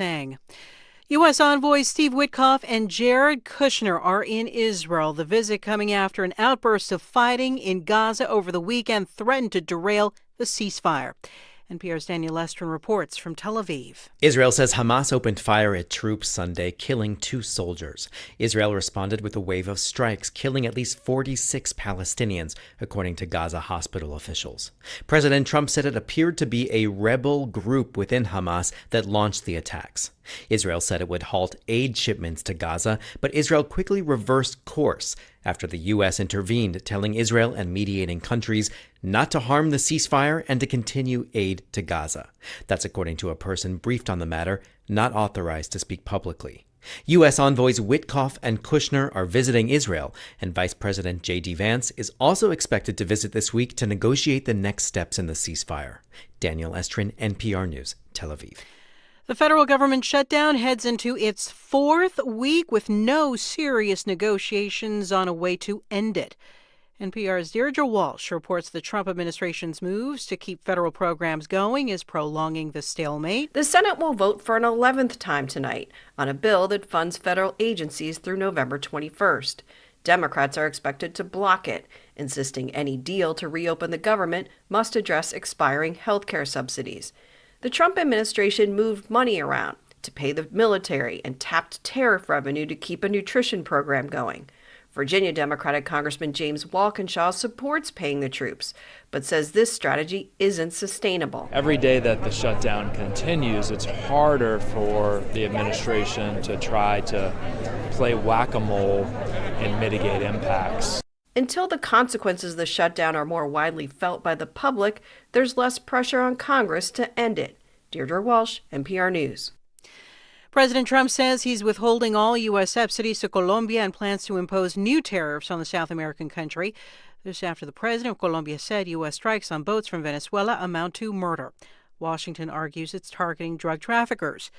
U.S. envoys Steve Witkoff and Jared Kushner are in Israel. The visit coming after an outburst of fighting in Gaza over the weekend threatened to derail the ceasefire. NPR's Daniel Lestrin reports from Tel Aviv. Israel says Hamas opened fire at troops Sunday, killing 2 soldiers. Israel responded with a wave of strikes, killing at least 46 Palestinians, according to Gaza hospital officials. President Trump said it appeared to be a rebel group within Hamas that launched the attacks. Israel said it would halt aid shipments to Gaza, but Israel quickly reversed course after the U.S. intervened, telling Israel and mediating countries not to harm the ceasefire and to continue aid to Gaza. That's according to a person briefed on the matter, not authorized to speak publicly. U.S. envoys Witkoff and Kushner are visiting Israel, and Vice President J.D. Vance is also expected to visit this week to negotiate the next steps in the ceasefire. Daniel Estrin, NPR News, Tel Aviv. The federal government shutdown heads into its 4th week with no serious negotiations on a way to end it. NPR's Deirdre Walsh reports the Trump administration's moves to keep federal programs going is prolonging the stalemate. The Senate will vote for an 11th time tonight on a bill that funds federal agencies through November 21st. Democrats are expected to block it, insisting any deal to reopen the government must address expiring health care subsidies. The Trump administration moved money around to pay the military and tapped tariff revenue to keep a nutrition program going. Virginia Democratic Congressman James Walkinshaw supports paying the troops, but says this strategy isn't sustainable. Every day that the shutdown continues, it's harder for the administration to try to play whack-a-mole and mitigate impacts. Until the consequences of the shutdown are more widely felt by the public, there's less pressure on Congress to end it. Deirdre Walsh, NPR News. President Trump says he's withholding all U.S. subsidies to Colombia and plans to impose new tariffs on the South American country. This after the president of Colombia said U.S. strikes on boats from Venezuela amount to murder. Washington argues it's targeting drug traffickers.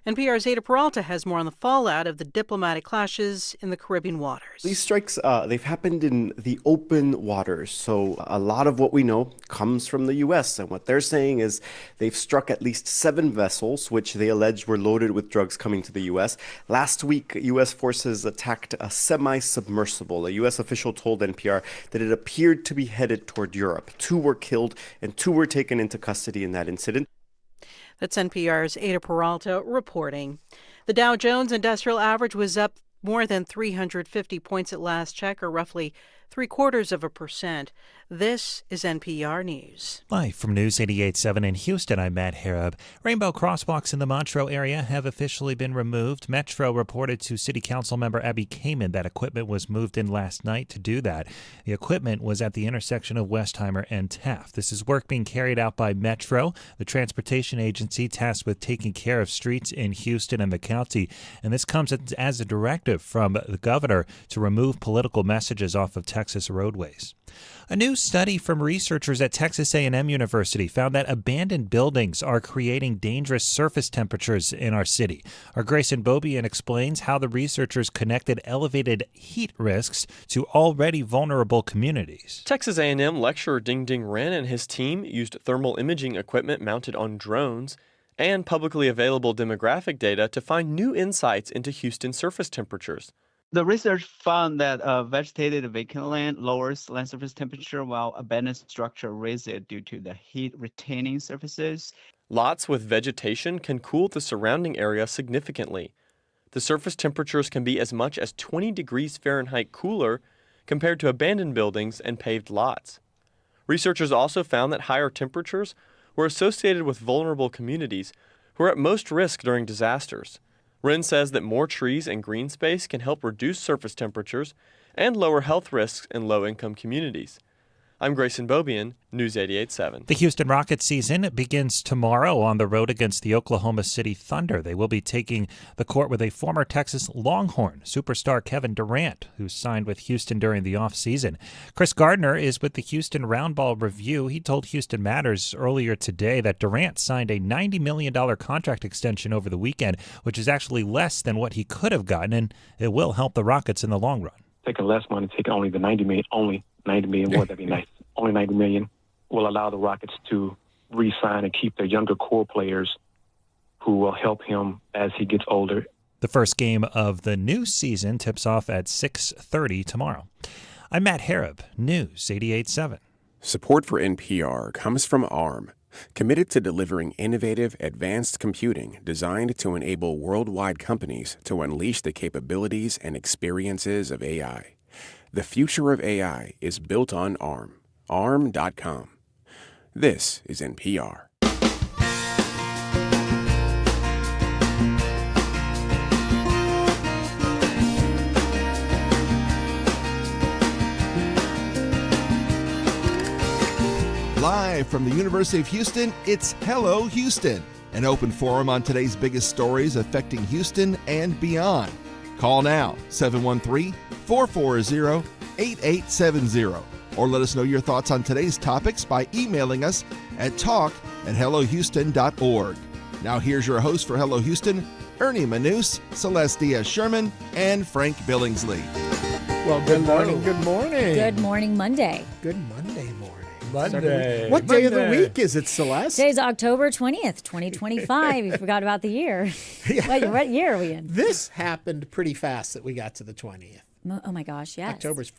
NPR's Ada Peralta has more on the fallout of the diplomatic clashes in the Caribbean waters. These strikes, they've happened in the open waters, so a lot of what we know comes from the U.S., and what they're saying is they've struck at least 7 vessels, which they allege were loaded with drugs coming to the U.S. Last week, U.S. forces attacked a semi-submersible. A U.S. official told NPR that it appeared to be headed toward Europe. 2 were killed, and 2 were taken into custody in that incident. That's NPR's Ada Peralta reporting. The Dow Jones Industrial Average was up more than 350 points at last check, or roughly 0.75%. This is NPR News. Live from News 88.7 in Houston, I'm Matt Harab. Rainbow crosswalks in the Montreux area have officially been removed. Metro reported to City Council member Abby Kamen that equipment was moved in last night to do that. The equipment was at the intersection of Westheimer and Taft. This is work being carried out by Metro, the transportation agency tasked with taking care of streets in Houston and the county. And this comes as a directive from the governor to remove political messages off of Texas roadways. A new study from researchers at Texas A&M University found that abandoned buildings are creating dangerous surface temperatures in our city. Our Grayson Bobian explains how the researchers connected elevated heat risks to already vulnerable communities. Texas A&M lecturer Ding Ding Ren and his team used thermal imaging equipment mounted on drones and publicly available demographic data to find new insights into Houston surface temperatures. The research found that vegetated vacant land lowers land surface temperature, while abandoned structure raises it due to the heat-retaining surfaces. Lots with vegetation can cool the surrounding area significantly. The surface temperatures can be as much as 20 degrees Fahrenheit cooler compared to abandoned buildings and paved lots. Researchers also found that higher temperatures were associated with vulnerable communities who are at most risk during disasters. Wren says that more trees and green space can help reduce surface temperatures and lower health risks in low-income communities. I'm Grayson Bobian, News 88.7. The Houston Rockets season begins tomorrow on the road against the Oklahoma City Thunder. They will be taking the court with a former Texas Longhorn, superstar Kevin Durant, who signed with Houston during the offseason. Chris Gardner is with the Houston Roundball Review. He told Houston Matters earlier today that Durant signed a $90 million contract extension over the weekend, which is actually less than what he could have gotten, and it will help the Rockets in the long run. Taking less money, taking only the $90 million more, that'd be nice. Only $90 million will allow the Rockets to re-sign and keep their younger core players who will help him as he gets older. The first game of the new season tips off at 6:30 tomorrow. I'm Matt Harrop, News 88.7. Support for NPR comes from ARM, committed to delivering innovative, advanced computing designed to enable worldwide companies to unleash the capabilities and experiences of AI. The future of AI is built on ARM. ARM.com. This is NPR. Live from the University of Houston, it's Hello Houston, an open forum on today's biggest stories affecting Houston and beyond. Call now, 713-440-8870, or let us know your thoughts on today's topics by emailing us at talk@hellohouston.org. Now here's your host for Hello Houston, Ernie Manous, Celeste Diaz-Sherman, and Frank Billingsley. Well, good morning. Good morning. Good morning, Monday. Good Monday morning. Monday. What day of the week is it, Celeste? Today's October 20th, 2025. You forgot about the year. Yeah. What year are we in? This happened pretty fast that we got to the 20th. Oh my gosh, yes. October's.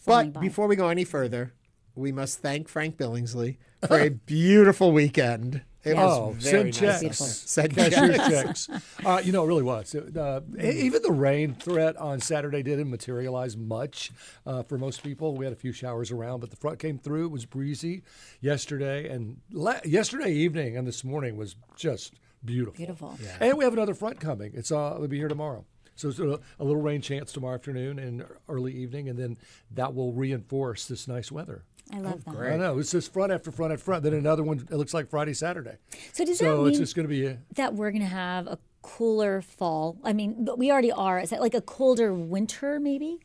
But before we go any further, we must thank Frank Billingsley for a beautiful weekend. It was very send nice. checks. Send Cashier checks. checks. It really was. Even the rain threat on Saturday didn't materialize much for most people. We had a few showers around, but the front came through. It was breezy yesterday, and yesterday evening and this morning was just beautiful. Beautiful. Yeah. And we have another front coming. It'll be here tomorrow. So it's a little rain chance tomorrow afternoon and early evening, and then that will reinforce this nice weather. I love that. I know. It's just front after front after front. Then another one, it looks like Friday, Saturday. So does that mean it's just going to be that we're going to have a cooler fall? I mean, we already are. Is that like a colder winter maybe?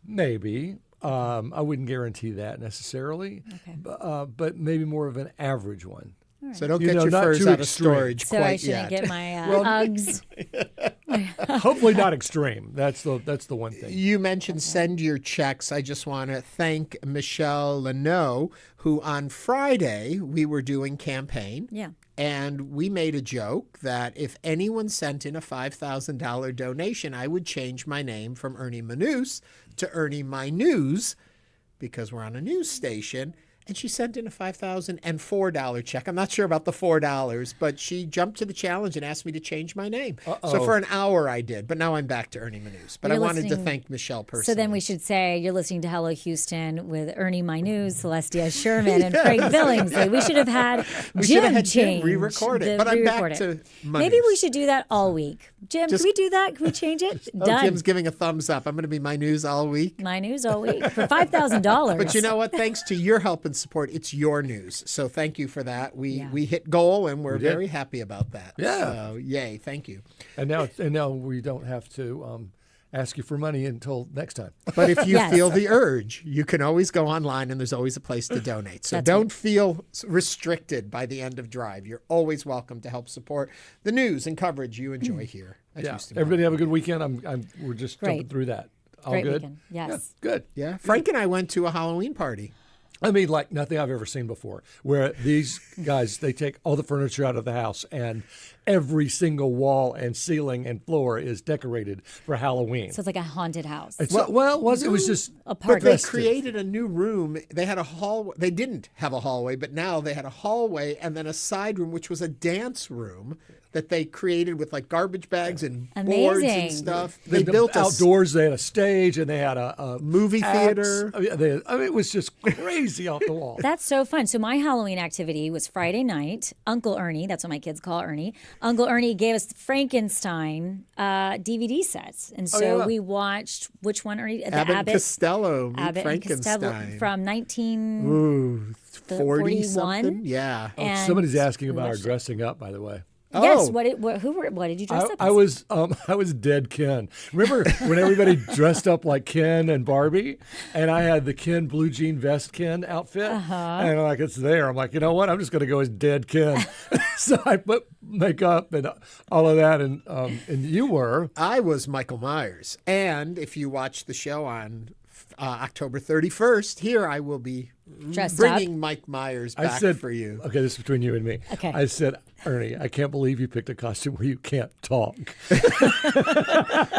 Maybe. I wouldn't guarantee that necessarily. Okay. But maybe more of an average one. Right. So don't get your furs out of storage so quite I shouldn't yet. get my Uggs. Hopefully not extreme. That's the one thing. You mentioned send your checks. I just want to thank Michelle Leno, who on Friday we were doing campaign. Yeah. And we made a joke that if anyone sent in a $5,000 donation, I would change my name from Ernie Manous to Ernie My News, because we're on a news station. And she sent in a $5,004 check. I'm not sure about the $4, but she jumped to the challenge and asked me to change my name. So for an hour I did, but now I'm back to Ernie Manous. But I wanted to thank Michelle personally. So then we should say you're listening to Hello Houston with Ernie My News, Celeste Diaz-Sherman, and Frank Billingsley. We should have had Jim change. Re-record it, but I'm back to My Maybe News. we should do that all week. Jim, can we do that? Can we change it? Done. Jim's giving a thumbs up. I'm going to be My News all week. My News all week for $5,000. But you know what? Thanks to your help and support, it's your news. So thank you for that. We hit goal, and we're very happy about that. Yeah. So yay, thank you. And now we don't have to ask you for money until next time. But if you feel the urge, you can always go online, and there's always a place to donate. So don't feel restricted by the end of drive. You're always welcome to help support the news and coverage you enjoy here at Houston. Everybody have a good weekend. We're just jumping through that. All Great good? Weekend. Yes. Yeah, good. Yeah. Frank and I went to a Halloween party. I mean, like nothing I've ever seen before, where these guys, they take all the furniture out of the house and every single wall and ceiling and floor is decorated for Halloween. So it's like a haunted house. It was just a party. But they created a new room. They had a hallway. They didn't have a hallway, but now they had a hallway and then a side room, which was a dance room that they created with like garbage bags and boards and stuff. They built outdoors. They had a stage and they had a movie theater. It was just crazy off the wall. That's so fun. So my Halloween activity was Friday night. Uncle Ernie, that's what my kids call Ernie. Uncle Ernie gave us Frankenstein DVD sets, and so we watched which one, Ernie? The Abbott Costello, Abbott Frankenstein Costello from 1940 something. Yeah. Somebody's asking about our dressing up, by the way. Yes. What did you dress up as? I was dead Ken. Remember when everybody dressed up like Ken and Barbie, and I had the Ken blue jean vest Ken outfit, and it's there. I'm like, you know what? I'm just going to go as dead Ken. So I put makeup and all of that, and you were. I was Michael Myers, and if you watch the show on October 31st, here I will be bringing Mike Myers back for you. Okay, this is between you and me. Okay. I said, Ernie, I can't believe you picked a costume where you can't talk.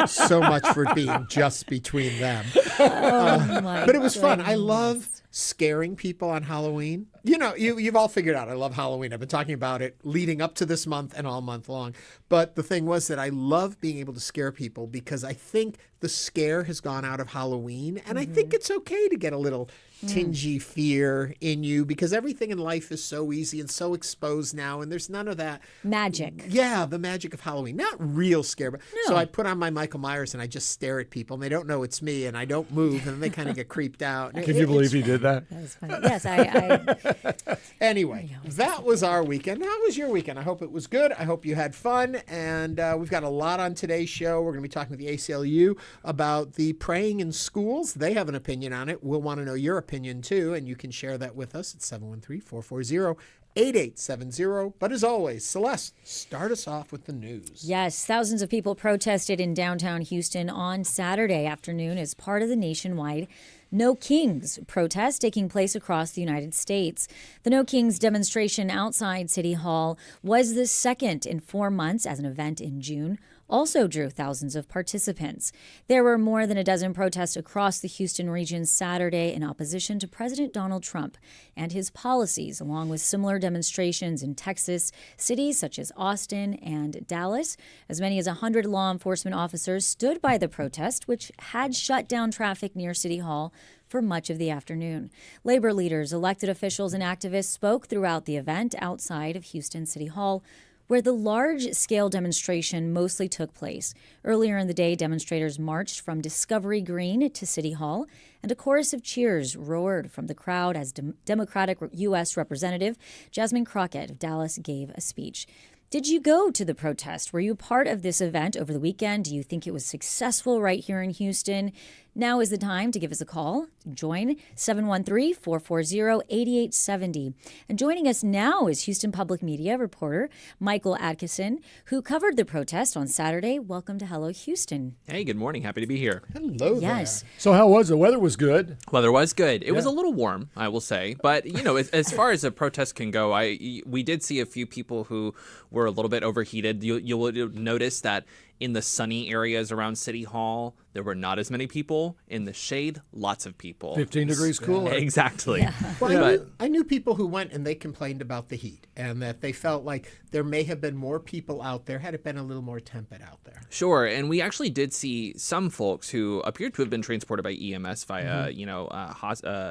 So much for being just between them. But it was fun. I love scaring people on Halloween. You know, you've all figured out I love Halloween. I've been talking about it leading up to this month and all month long. But the thing was that I love being able to scare people because I think the scare has gone out of Halloween. And I think it's okay to get a little tingy fear in you because everything in life is so easy and so exposed now, and there's none of that magic. Yeah, the magic of Halloween. Not real scare, but so I put on my Michael Myers and I just stare at people and they don't know it's me and I don't move and then they kind of get creeped out. Can you believe he did that? That was funny. Yes, I Anyway, that was our weekend. How was your weekend? I hope it was good. I hope you had fun. And we've got a lot on today's show. We're going to be talking with the ACLU about the praying in schools. They have an opinion on it. We'll want to know your opinion too, and you can share that with us at 713-440-8870. But as always, Celeste, start us off with the news. Yes, thousands of people protested in downtown Houston on Saturday afternoon as part of the nationwide No Kings protest taking place across the United States. The No Kings demonstration outside City Hall was the second in 4 months, as an event in June also drew thousands of participants. There were more than a dozen protests across the Houston region Saturday in opposition to President Donald Trump and his policies, along with similar demonstrations in Texas, cities such as Austin and Dallas. As many as 100 law enforcement officers stood by the protest, which had shut down traffic near City Hall for much of the afternoon. Labor leaders, elected officials, and activists spoke throughout the event outside of Houston City Hall, where the large-scale demonstration mostly took place. Earlier in the day, demonstrators marched from Discovery Green to City Hall, and a chorus of cheers roared from the crowd as Democratic U.S. Representative Jasmine Crockett of Dallas gave a speech. Did you go to the protest? Were you part of this event over the weekend? Do you think it was successful right here in Houston? Now is the time to give us a call. Join 713-440-8870. And joining us now is Houston Public Media reporter Michael Adkison, who covered the protest on Saturday. Welcome to Hello Houston. Hey, good morning. Happy to be here. Hello Yes. there. So how was the weather? Was good. Weather was good. It was a little warm, I will say. But, you know, as far as a protest can go, we did see a few people who were a little bit overheated. You'll notice that in the sunny areas around City Hall, there were not as many people. In the shade, lots of people. 15 degrees cooler. Exactly. Yeah. Well, I knew people who went and they complained about the heat and that they felt like there may have been more people out there had it been a little more tepid out there. Sure, and we actually did see some folks who appeared to have been transported by EMS via,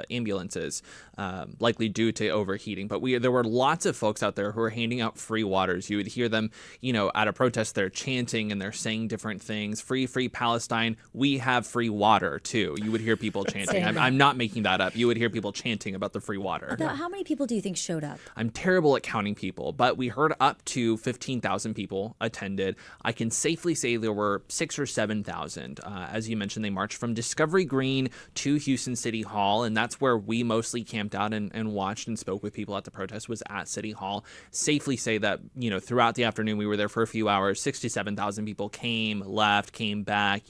ambulances, likely due to overheating. But there were lots of folks out there who were handing out free waters. You would hear them, at a protest, they're chanting and they're saying different things. Free, free Palestine. We have free water, too. You would hear people chanting. I'm not making that up. You would hear people chanting about the free water. About how many people do you think showed up? I'm terrible at counting people, but we heard up to 15,000 people attended. I can safely say there were 6,000 or 7,000. As you mentioned, they marched from Discovery Green to Houston City Hall, and that's where we mostly camped out and watched and spoke with people at the protest, was at City Hall. Safely say that, throughout the afternoon, we were there for a few hours. 67,000 people came, left, came back,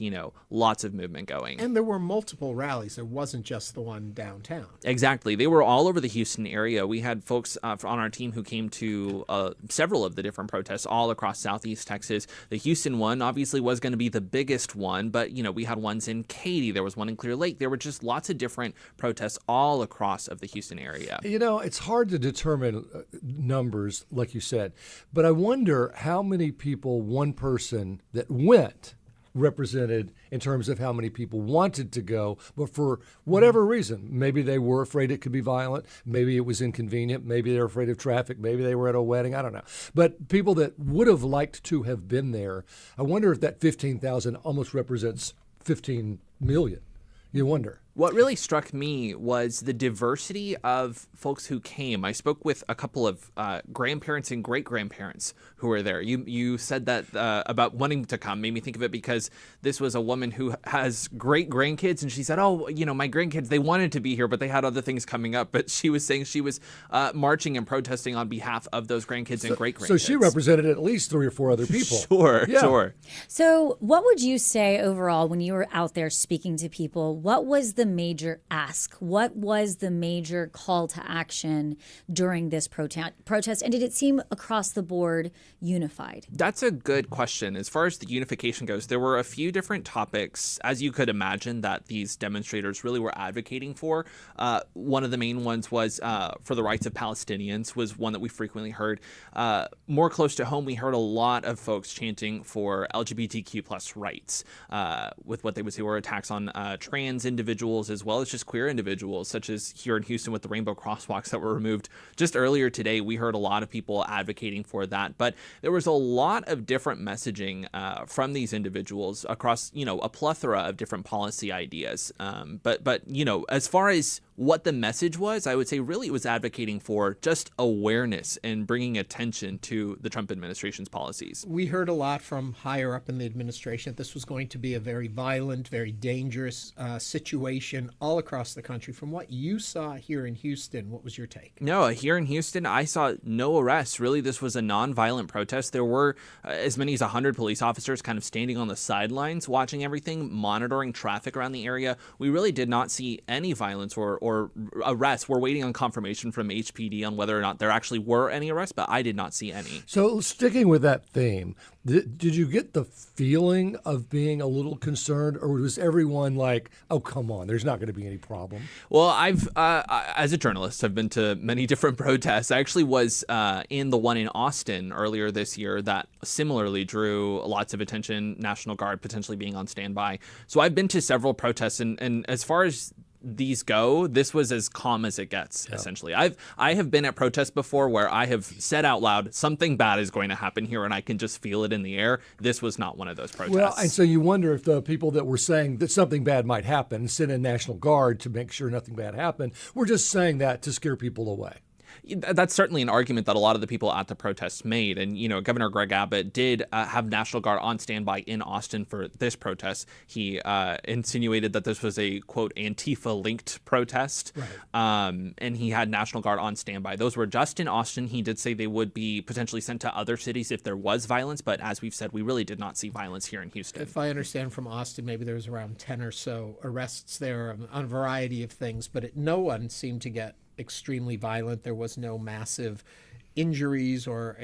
lots of movement going. And there were multiple rallies. It wasn't just the one downtown. Exactly. They were all over the Houston area. We had folks on our team who came to several of the different protests all across Southeast Texas. The Houston one obviously was going to be the biggest one, but, we had ones in Katy. There was one in Clear Lake. There were just lots of different protests all across of the Houston area. It's hard to determine numbers, like you said, but I wonder how many people one person that went represented in terms of how many people wanted to go, but for whatever reason, maybe they were afraid it could be violent, maybe it was inconvenient, maybe they were afraid of traffic, maybe they were at a wedding, I don't know. But people that would have liked to have been there, I wonder if that 15,000 almost represents 15 million. You wonder. What really struck me was the diversity of folks who came. I spoke with a couple of grandparents and great-grandparents who were there. You said that about wanting to come, made me think of it because this was a woman who has great-grandkids, and she said, my grandkids, they wanted to be here, but they had other things coming up. But she was saying she was marching and protesting on behalf of those grandkids and great-grandkids. So she represented at least 3 or 4 other people. Sure. So what would you say overall when you were out there speaking to people? What was the major ask? What was the major call to action during this protest? And did it seem across the board unified? That's a good question. As far as the unification goes, there were a few different topics, as you could imagine, that these demonstrators really were advocating for. One of the main ones was for the rights of Palestinians, was one that we frequently heard. More close to home, we heard a lot of folks chanting for LGBTQ plus rights, with what they would say were attacks on trans individuals as well as just queer individuals, such as here in Houston with the rainbow crosswalks that were removed just earlier today. We heard a lot of people advocating for that, but there was a lot of different messaging from these individuals across, a plethora of different policy ideas. But as far as what the message was, I would say really it was advocating for just awareness and bringing attention to the Trump administration's policies. We heard a lot from higher up in the administration that this was going to be a very violent, very dangerous situation all across the country. From what you saw here in Houston, what was your take? No, here in Houston, I saw no arrests. Really, this was a nonviolent protest. There were as many as 100 police officers kind of standing on the sidelines, watching everything, monitoring traffic around the area. We really did not see any violence or arrests. We're waiting on confirmation from HPD on whether or not there actually were any arrests, but I did not see any. So sticking with that theme, did you get the feeling of being a little concerned, or was everyone like, oh, come on, there's not going to be any problem? Well, I've, as a journalist, I've been to many different protests. I actually was in the one in Austin earlier this year that similarly drew lots of attention, National Guard potentially being on standby. So I've been to several protests, and as far as these go, this was as calm as it gets, essentially. I have been at protests before where I have said out loud, something bad is going to happen here, and I can just feel it in the air. This was not one of those protests. Well, and so you wonder if the people that were saying that something bad might happen, send in National Guard to make sure nothing bad happened, were just saying that to scare people away. That's certainly an argument that a lot of the people at the protests made. And, Governor Greg Abbott did have National Guard on standby in Austin for this protest. He insinuated that this was a, quote, Antifa-linked protest. Right. And he had National Guard on standby. Those were just in Austin. He did say they would be potentially sent to other cities if there was violence. But as we've said, we really did not see violence here in Houston. If I understand from Austin, maybe there was around 10 or so arrests there on a variety of things. But no one seemed to get extremely violent. There was no massive injuries or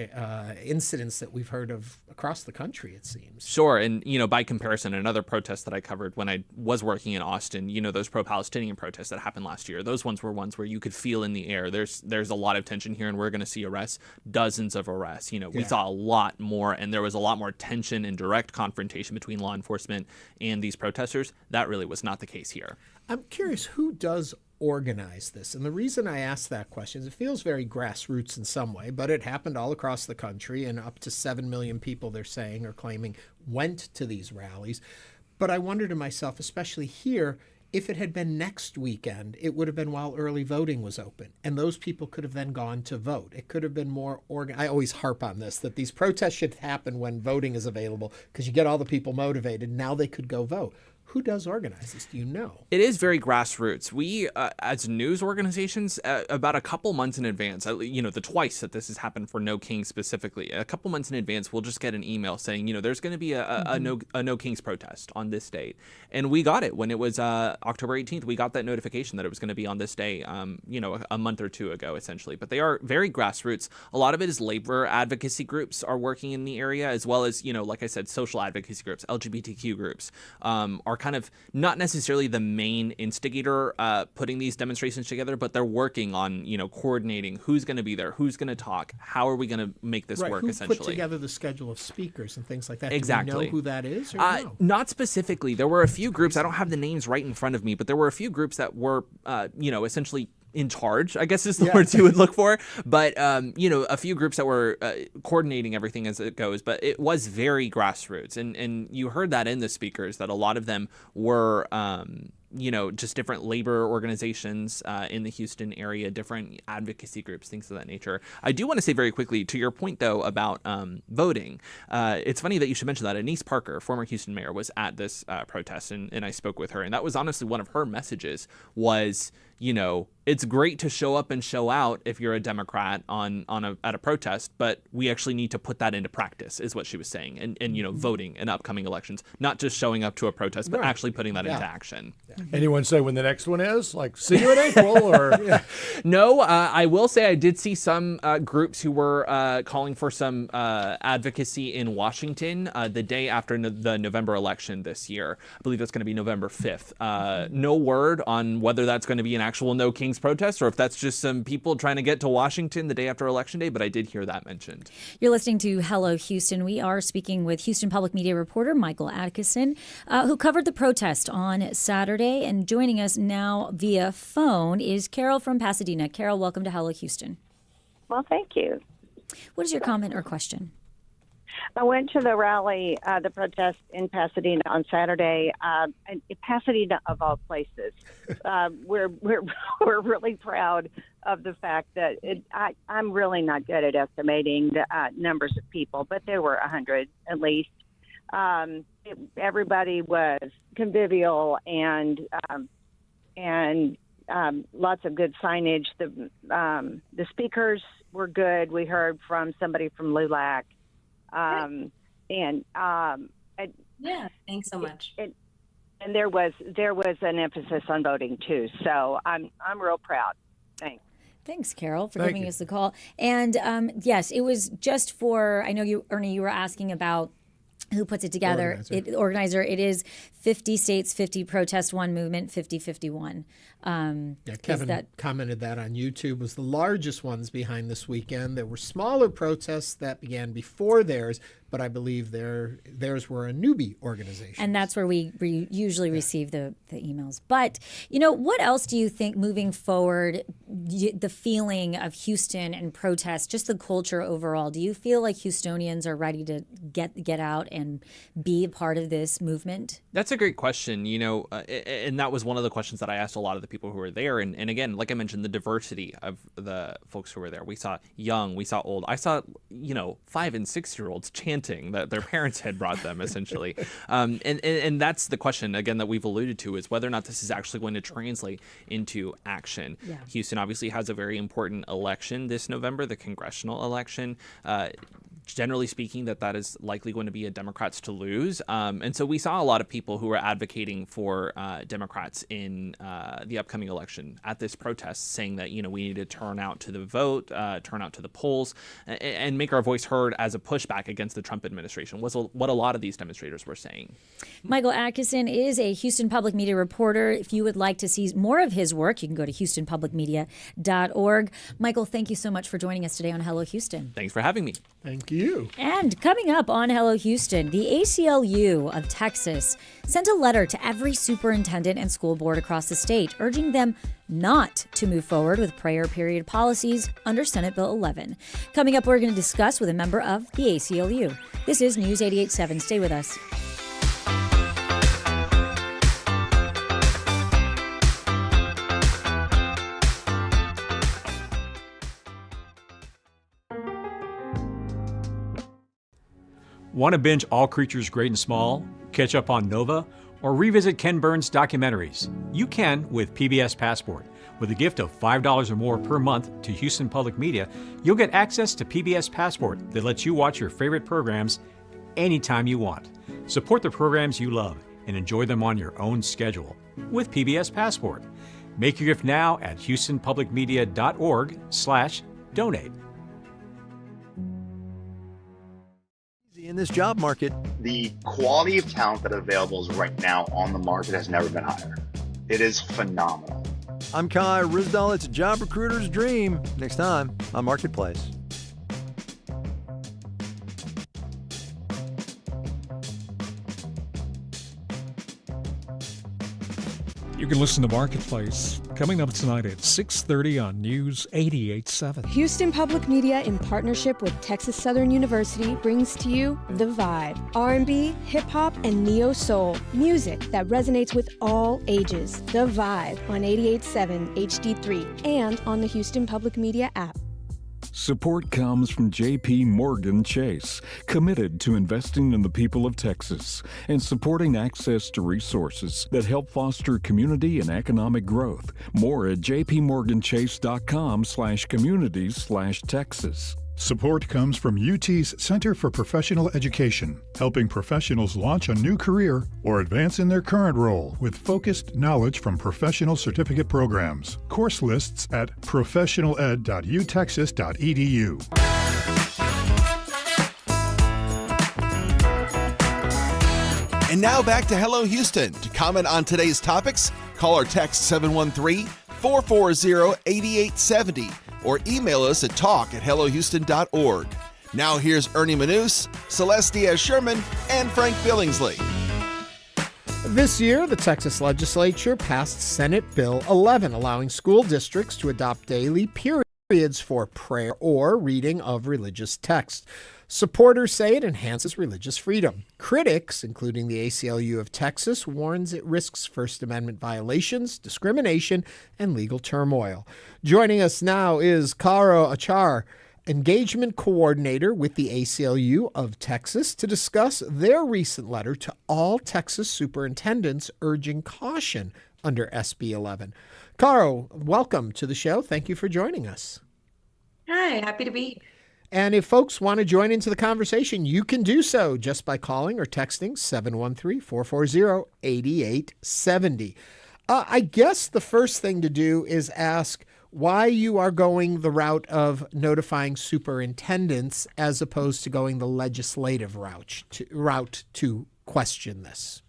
incidents that we've heard of across the country, it seems. Sure. And, by comparison, another protest that I covered when I was working in Austin, those pro-Palestinian protests that happened last year, those ones were ones where you could feel in the air. There's a lot of tension here, and we're going to see arrests, dozens of arrests. We saw a lot more, and there was a lot more tension and direct confrontation between law enforcement and these protesters. That really was not the case here. I'm curious, who does organize this? And the reason I ask that question is it feels very grassroots in some way, but it happened all across the country, and up to 7 million people, they're saying or claiming, went to these rallies. But I wonder to myself, especially here, if it had been next weekend, it would have been while early voting was open, and those people could have then gone to vote. It could have been more I always harp on this, that these protests should happen when voting is available, because you get all the people motivated. Now they could go vote. Who does organize this? Do you know? It is very grassroots. We, as news organizations, about a couple months in advance, the twice that this has happened for No Kings specifically, a couple months in advance, we'll just get an email saying, there's going to be a No Kings protest on this date. And we got it when it was October 18th. We got that notification that it was going to be on this day, a month or two ago, essentially. But they are very grassroots. A lot of it is labor advocacy groups are working in the area, as well as, like I said, social advocacy groups, LGBTQ groups, are kind of not necessarily the main instigator putting these demonstrations together, but they're working on, coordinating who's going to be there, who's going to talk, how are we going to make this work, essentially. Who put together the schedule of speakers and things like that? Exactly. Do we know who that is? Or no? Not specifically. There were a few groups, I don't have the names right in front of me, but there were a few groups that were, essentially in charge, I guess is the words you would look for. But, a few groups that were coordinating everything as it goes. But it was very grassroots. And you heard that in the speakers, that a lot of them were, just different labor organizations in the Houston area, different advocacy groups, things of that nature. I do want to say very quickly, to your point, though, about voting. It's funny that you should mention that. Anise Parker, former Houston mayor, was at this protest, and I spoke with her. And that was honestly one of her messages was, it's great to show up and show out if you're a Democrat at a protest, but we actually need to put that into practice, is what she was saying, and voting in upcoming elections, not just showing up to a protest, but actually putting that into action. Anyone say when the next one is? Like, see you in April, or? No, I will say I did see some groups who were calling for some advocacy in Washington the day after the November election this year. I believe that's going to be November 5th. No word on whether that's going to be an actual No Kings protest or if that's just some people trying to get to Washington the day after Election Day, but I did hear that mentioned. You're listening to Hello Houston. We are speaking with Houston Public Media reporter Michael Adkison, who covered the protest on Saturday. And joining us now via phone is Carol from Pasadena. Carol, welcome to Hello Houston. Well, thank you. What is your comment or question? I went to the rally, the protest in Pasadena on Saturday. Pasadena, of all places, we're really proud of the fact that I'm really not good at estimating the numbers of people, but there were 100 at least. Everybody was convivial and lots of good signage. The speakers were good. We heard from somebody from LULAC. Thanks so much. And there was an emphasis on voting too. So I'm real proud. Thanks, Carol, for giving us the call. And yes, it was just for, I know you, Ernie, you were asking about who puts it together. Organizer. It is 50 states, 50 protests, one movement, 50-51. Kevin commented that on YouTube was the largest ones behind this weekend. There were smaller protests that began before theirs, but I believe theirs were a newbie organization. And that's where we usually receive the emails. But, what else do you think moving forward, the feeling of Houston and protests, just the culture overall, do you feel like Houstonians are ready to get out and be a part of this movement? That's a great question, and that was one of the questions that I asked a lot of the people who were there. And again, like I mentioned, the diversity of the folks who were there. We saw young, we saw old. I saw, 5 and 6 year olds chanting that their parents had brought them, essentially. And that's the question, again, that we've alluded to, is whether or not this is actually going to translate into action. Yeah. Houston obviously has a very important election this November, the congressional election. Generally speaking, that is likely going to be a Democrats to lose. And so we saw a lot of people who were advocating for Democrats in the upcoming election at this protest, saying that, we need to turn out to the vote, turn out to the polls, and make our voice heard as a pushback against the Trump administration, was what a lot of these demonstrators were saying. Michael Adkison is a Houston Public Media reporter. If you would like to see more of his work, you can go to houstonpublicmedia.org. Michael, thank you so much for joining us today on Hello Houston. Thanks for having me. Thank you. And coming up on Hello Houston, the ACLU of Texas sent a letter to every superintendent and school board across the state, urging them not to move forward with prayer period policies under Senate Bill 11. Coming up, we're going to discuss with a member of the ACLU. This is News 88.7. Stay with us. Want to binge All Creatures Great and Small, catch up on Nova, or revisit Ken Burns' documentaries? You can with PBS Passport. With a gift of $5 or more per month to Houston Public Media, you'll get access to PBS Passport that lets you watch your favorite programs anytime you want. Support the programs you love and enjoy them on your own schedule with PBS Passport. Make your gift now at houstonpublicmedia.org/donate. In this job market, the quality of talent that is available right now on the market has never been higher. It is phenomenal. I'm Kai Rizdal. It's a job recruiter's dream. Next time on Marketplace. You can listen to Marketplace coming up tonight at 6:30 on News 88.7. Houston Public Media, in partnership with Texas Southern University, brings to you The Vibe. R&B, hip-hop, and neo-soul. Music that resonates with all ages. The Vibe on 88.7 HD3 and on the Houston Public Media app. Support comes from J.P. Morgan Chase, committed to investing in the people of Texas and supporting access to resources that help foster community and economic growth. More at jpmorganchase.com/communities/Texas. Support comes from UT's Center for Professional Education, helping professionals launch a new career or advance in their current role with focused knowledge from professional certificate programs. Course lists at professionaled.utexas.edu. And now back to Hello Houston. To comment on today's topics, call or text 713-440-8870 or email us at talk@hellohouston.org. Now here's Ernie Manous, Celeste Diaz-Sherman, and Frank Billingsley. This year, the Texas legislature passed Senate Bill 11, allowing school districts to adopt daily periods for prayer or reading of religious text. Supporters say it enhances religious freedom. Critics, including the ACLU of Texas, warns it risks First Amendment violations, discrimination, and legal turmoil. Joining us now is Caro Achar, Engagement Coordinator with the ACLU of Texas, to discuss their recent letter to all Texas superintendents urging caution under SB 11. Caro, welcome to the show. Thank you for joining us. Hi, happy to be here. And if folks want to join into the conversation, you can do so just by calling or texting 713-440-8870. I guess the first thing to do is ask why you are going the route of notifying superintendents as opposed to going the legislative route to question this.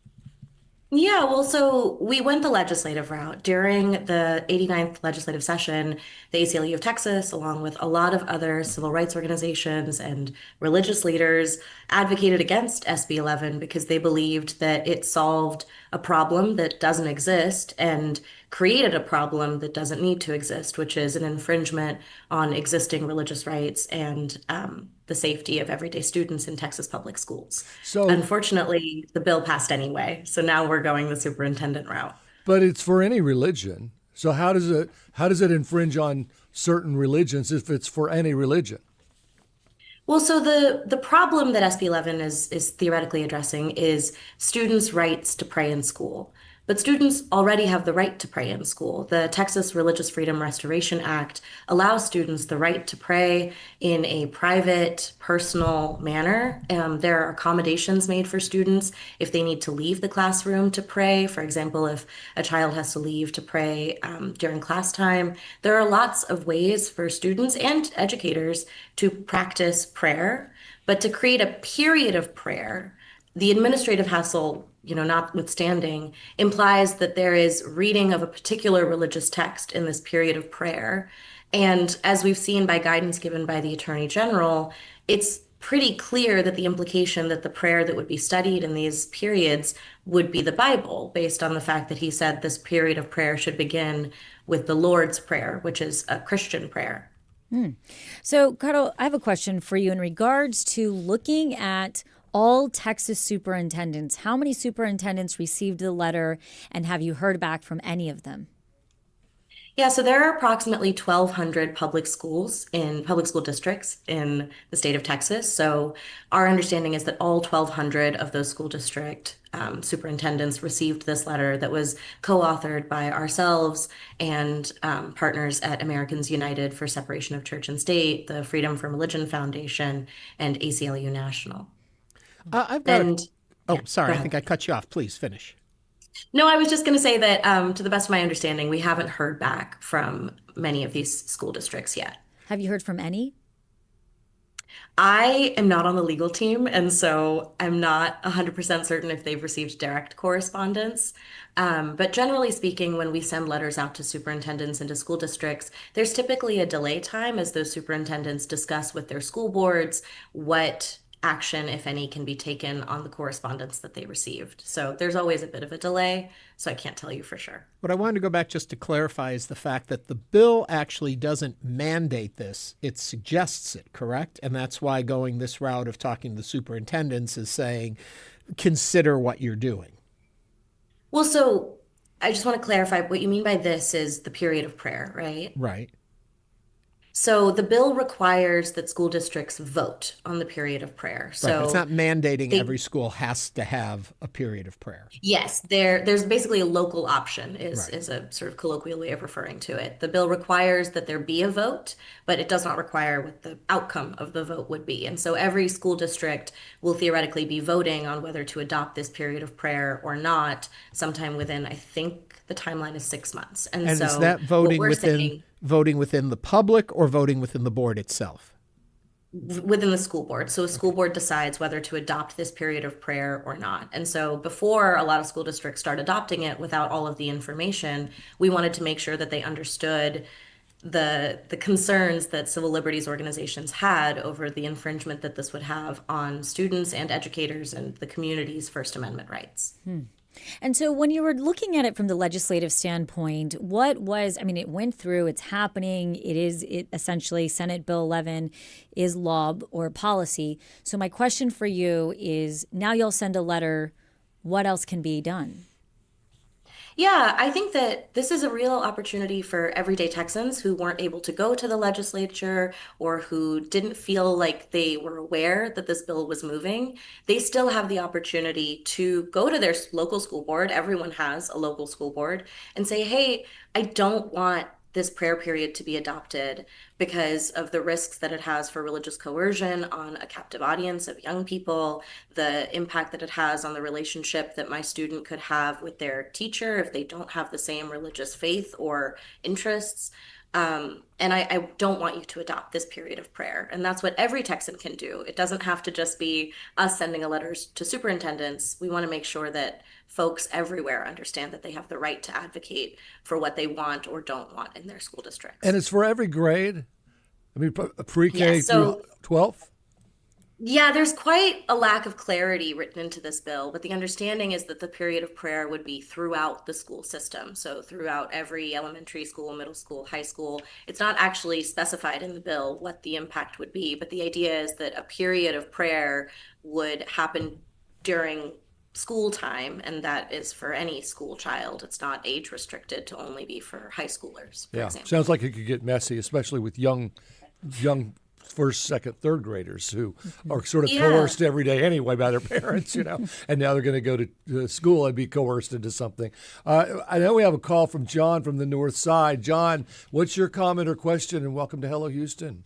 Yeah, well, so we went the legislative route. During the 89th legislative session, the ACLU of Texas, along with a lot of other civil rights organizations and religious leaders, advocated against SB 11 because they believed that it solved a problem that doesn't exist and created a problem that doesn't need to exist, which is an infringement on existing religious rights and the safety of everyday students in Texas public schools. So, unfortunately, the bill passed anyway. So now we're going the superintendent route. But it's for any religion. So how does it infringe on certain religions if it's for any religion? Well, so the problem that SB 11 is theoretically addressing is students' rights to pray in school. But students already have the right to pray in school. The Texas Religious Freedom Restoration Act allows students the right to pray in a private, personal manner. There are accommodations made for students if they need to leave the classroom to pray. For example, if a child has to leave to pray during class time, there are lots of ways for students and educators to practice prayer. But to create a period of prayer, the administrative hassle, notwithstanding, implies that there is reading of a particular religious text in this period of prayer. And as we've seen by guidance given by the Attorney General, it's pretty clear that the implication that the prayer that would be studied in these periods would be the Bible, based on the fact that he said this period of prayer should begin with the Lord's Prayer, which is a Christian prayer. So, Caro, I have a question for you in regards to looking at all Texas superintendents. How many superintendents received the letter, and have you heard back from any of them? Yeah, so there are approximately 1,200 public school districts in the state of Texas. So our understanding is that all 1,200 of those school district superintendents received this letter that was co-authored by ourselves and partners at Americans United for Separation of Church and State, the Freedom from Religion Foundation, and ACLU National. I think I cut you off. Please finish. No, I was just going to say that to the best of my understanding, we haven't heard back from many of these school districts yet. Have you heard from any? I am not on the legal team, and so I'm not 100% certain if they've received direct correspondence. But generally speaking, when we send letters out to superintendents and to school districts, there's typically a delay time as those superintendents discuss with their school boards what action, if any, can be taken on the correspondence that they received. So there's always a bit of a delay, so I can't tell you for sure. What I wanted to go back just to clarify is the fact that the bill actually doesn't mandate this. It suggests it, correct? And that's why going this route of talking to the superintendents is saying, consider what you're doing. Well, so I just want to clarify what you mean by this is the period of prayer, right? Right. So the bill requires that school districts vote on the period of prayer. Right, So but it's not mandating they, every school has to have a period of prayer. yes, there's basically a local option Right. is a sort of colloquial way of referring to it. The bill requires that there be a vote, but it does not require what the outcome of the vote would be. And so every school district will theoretically be voting on whether to adopt this period of prayer or not sometime within, I think the timeline is 6 months. And And so is that what voting we're within saying voting within the public or voting within the board itself? within the school board. So a school board decides whether to adopt this period of prayer or not. And so before a lot of school districts start adopting it without all of the information, we wanted to make sure that they understood the concerns that civil liberties organizations had over the infringement that this would have on students and educators and the community's First Amendment rights. And so when you were looking at it from the legislative standpoint, what was, I mean, it went through, it's happening, it essentially Senate Bill 11 is law or policy. So my question for you is, now you'll send a letter, what else can be done? Yeah, I think that this is a real opportunity for everyday Texans who weren't able to go to the legislature or who didn't feel like they were aware that this bill was moving. They still have the opportunity to go to their local school board. Everyone has a local school board and say, hey, I don't want this prayer period to be adopted because of the risks that it has for religious coercion on a captive audience of young people, the impact that it has on the relationship that my student could have with their teacher if they don't have the same religious faith or interests. And I don't want you to adopt this period of prayer. And that's what every Texan can do. It doesn't have to just be us sending a letters to superintendents. We want to make sure that folks everywhere understand that they have the right to advocate for what they want or don't want in their school districts. And it's for every grade? I mean, pre-K Yeah, so- through 12th? Yeah, there's quite a lack of clarity written into this bill, but the understanding is that the period of prayer would be throughout the school system. So throughout every elementary school, middle school, high school. It's not actually specified in the bill what the impact would be, but the idea is that a period of prayer would happen during school time, and that is for any school child. It's not age restricted to only be for high schoolers, for example. Sounds like it could get messy, especially with young first, second, third graders who are sort of coerced every day anyway by their parents, and now they're going to go to school and be coerced into something. I know we have a call from John from the North Side. John, what's your comment or question? And welcome to Hello Houston.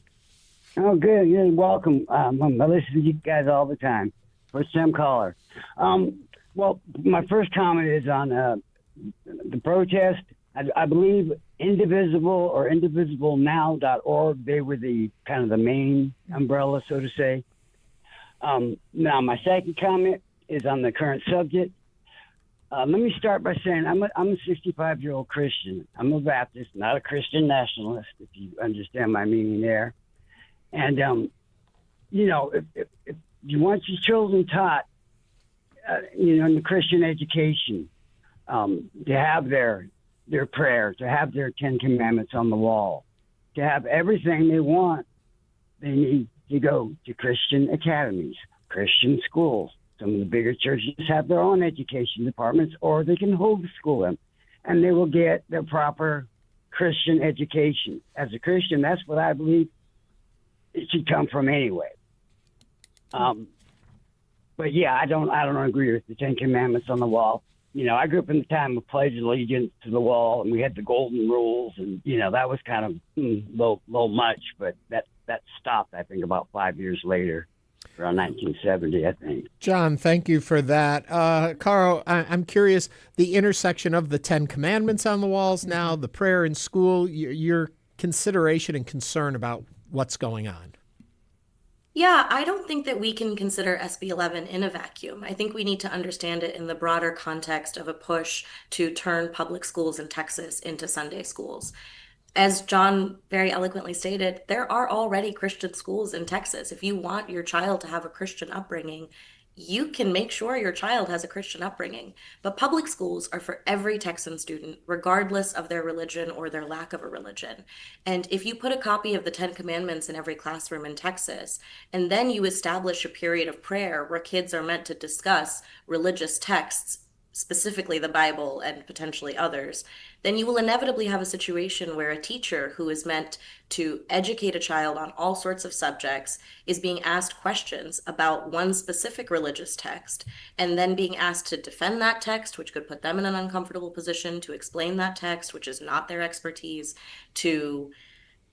Oh, good. Yeah, welcome. I listen to you guys all the time. First time caller. Well, my first comment is on the protest. I believe Indivisible or indivisiblenoww.org, they were the kind of the main umbrella, so to say. Now, my second comment is on the current subject. Let me start by saying I'm a 65-year-old Christian. I'm a Baptist, not a Christian nationalist, if you understand my meaning there. And, if you want your children taught, in the Christian education, to have their prayer, to have their 10 Commandments on the wall, to have everything they want, they need to go to Christian academies, Christian schools. Some of the bigger churches have their own education departments, or they can homeschool them, and they will get their proper Christian education. As a Christian, that's what I believe it should come from anyway. But yeah, I don't agree with the 10 Commandments on the wall. I grew up in the time of Pledge of Allegiance to the wall, and we had the golden rules, and that was kind of low much, but that stopped, I think, about 5 years later, around 1970, I think. John, thank you for that. Caro, I'm curious, the intersection of the 10 Commandments on the walls now, the prayer in school, your consideration and concern about what's going on. Yeah, I don't think that we can consider SB 11 in a vacuum. I think we need to understand it in the broader context of a push to turn public schools in Texas into Sunday schools. As John very eloquently stated, there are already Christian schools in Texas. If you want your child to have a Christian upbringing, you can make sure your child has a Christian upbringing. But public schools are for every Texan student, regardless of their religion or their lack of a religion. And if you put a copy of the 10 Commandments in every classroom in Texas, and then you establish a period of prayer where kids are meant to discuss religious texts specifically the Bible and potentially others, then you will inevitably have a situation where a teacher who is meant to educate a child on all sorts of subjects is being asked questions about one specific religious text and then being asked to defend that text, which could put them in an uncomfortable position, to explain that text, which is not their expertise, to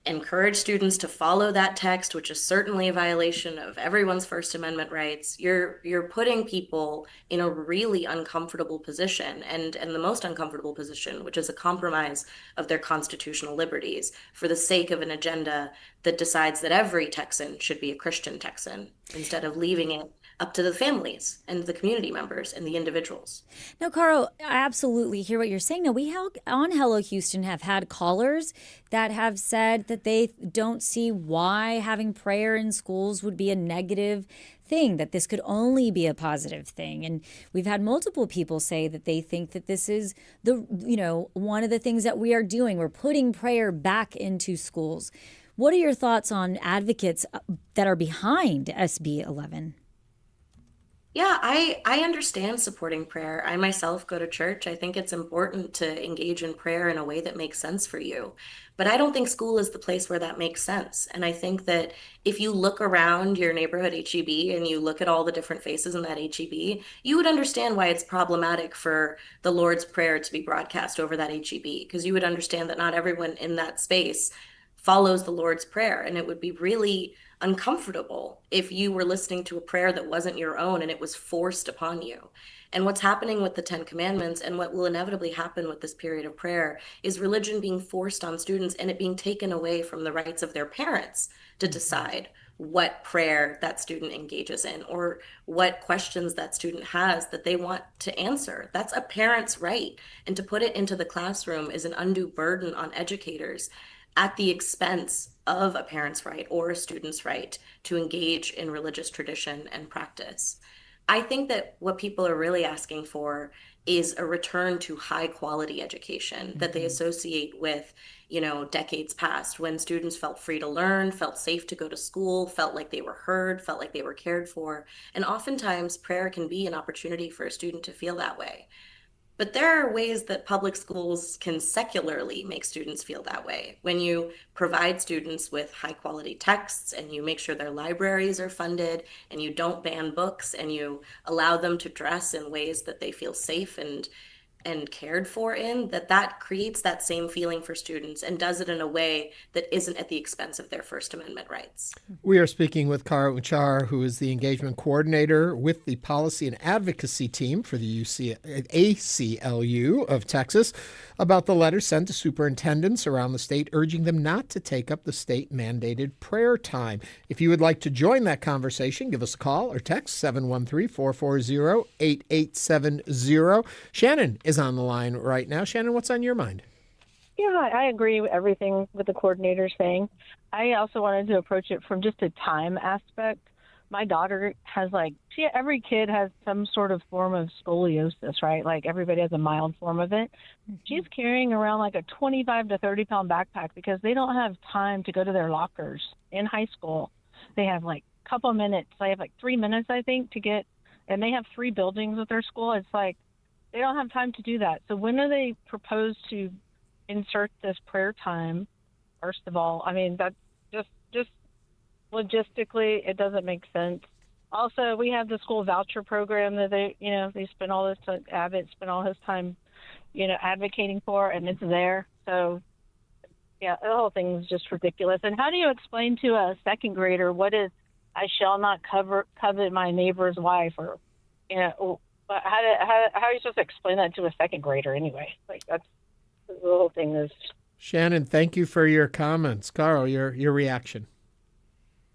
encourage students to follow that text, which is certainly a violation of everyone's First Amendment rights. You're putting people in a really uncomfortable position, and the most uncomfortable position, which is a compromise of their constitutional liberties for the sake of an agenda that decides that every Texan should be a Christian Texan, instead of leaving it up to the families and the community members and the individuals. Now, Caro, I absolutely hear what you're saying. Now, we on Hello Houston have had callers that have said that they don't see why having prayer in schools would be a negative thing, that this could only be a positive thing. And we've had multiple people say that they think that this is one of the things that we are doing. We're putting prayer back into schools. What are your thoughts on advocates that are behind SB 11? Yeah, I understand supporting prayer. I myself go to church. I think it's important to engage in prayer in a way that makes sense for you. But I don't think school is the place where that makes sense. And I think that if you look around your neighborhood HEB and you look at all the different faces in that HEB, you would understand why it's problematic for the Lord's Prayer to be broadcast over that HEB, because you would understand that not everyone in that space follows the Lord's Prayer. And it would be really uncomfortable if you were listening to a prayer that wasn't your own and it was forced upon you. And what's happening with the Ten Commandments, and what will inevitably happen with this period of prayer, is religion being forced on students and it being taken away from the rights of their parents to decide what prayer that student engages in or what questions that student has that they want to answer. That's a parent's right. And to put it into the classroom is an undue burden on educators at the expense of a parent's right or a student's right to engage in religious tradition and practice. I think that what people are really asking for is a return to high quality education that they associate with, decades past, when students felt free to learn, felt safe to go to school, felt like they were heard, felt like they were cared for. And oftentimes prayer can be an opportunity for a student to feel that way. But there are ways that public schools can secularly make students feel that way. When you provide students with high quality texts and you make sure their libraries are funded and you don't ban books and you allow them to dress in ways that they feel safe and cared for in, that creates that same feeling for students and does it in a way that isn't at the expense of their First Amendment rights. We are speaking with Caro Achar, who is the engagement coordinator with the policy and advocacy team for the ACLU of Texas, about the letter sent to superintendents around the state urging them not to take up the state-mandated prayer time. If you would like to join that conversation, give us a call or text 713-440-8870. Shannon is on the line right now. Shannon, what's on your mind? Yeah, I agree with everything with the coordinator saying. I also wanted to approach it from just a time aspect. My daughter has every kid has some sort of form of scoliosis, right? Like everybody has a mild form of it. She's carrying around like a 25 to 30 pound backpack because they don't have time to go to their lockers in high school. They have a couple minutes. They have 3 minutes, I think, to get, and they have 3 buildings at their school. It's they don't have time to do that. So when do they propose to insert this prayer time? First of all, I mean, that's just logistically, it doesn't make sense. Also, we have the school voucher program that they spend all this time, Abbott spent all his time, advocating for, and it's there. So, yeah, the whole thing is just ridiculous. And how do you explain to a second grader what is, I shall not covet my neighbor's wife, or, how are you supposed to explain that to a second grader anyway? That's the whole thing is. Shannon, thank you for your comments. Caro, your reaction.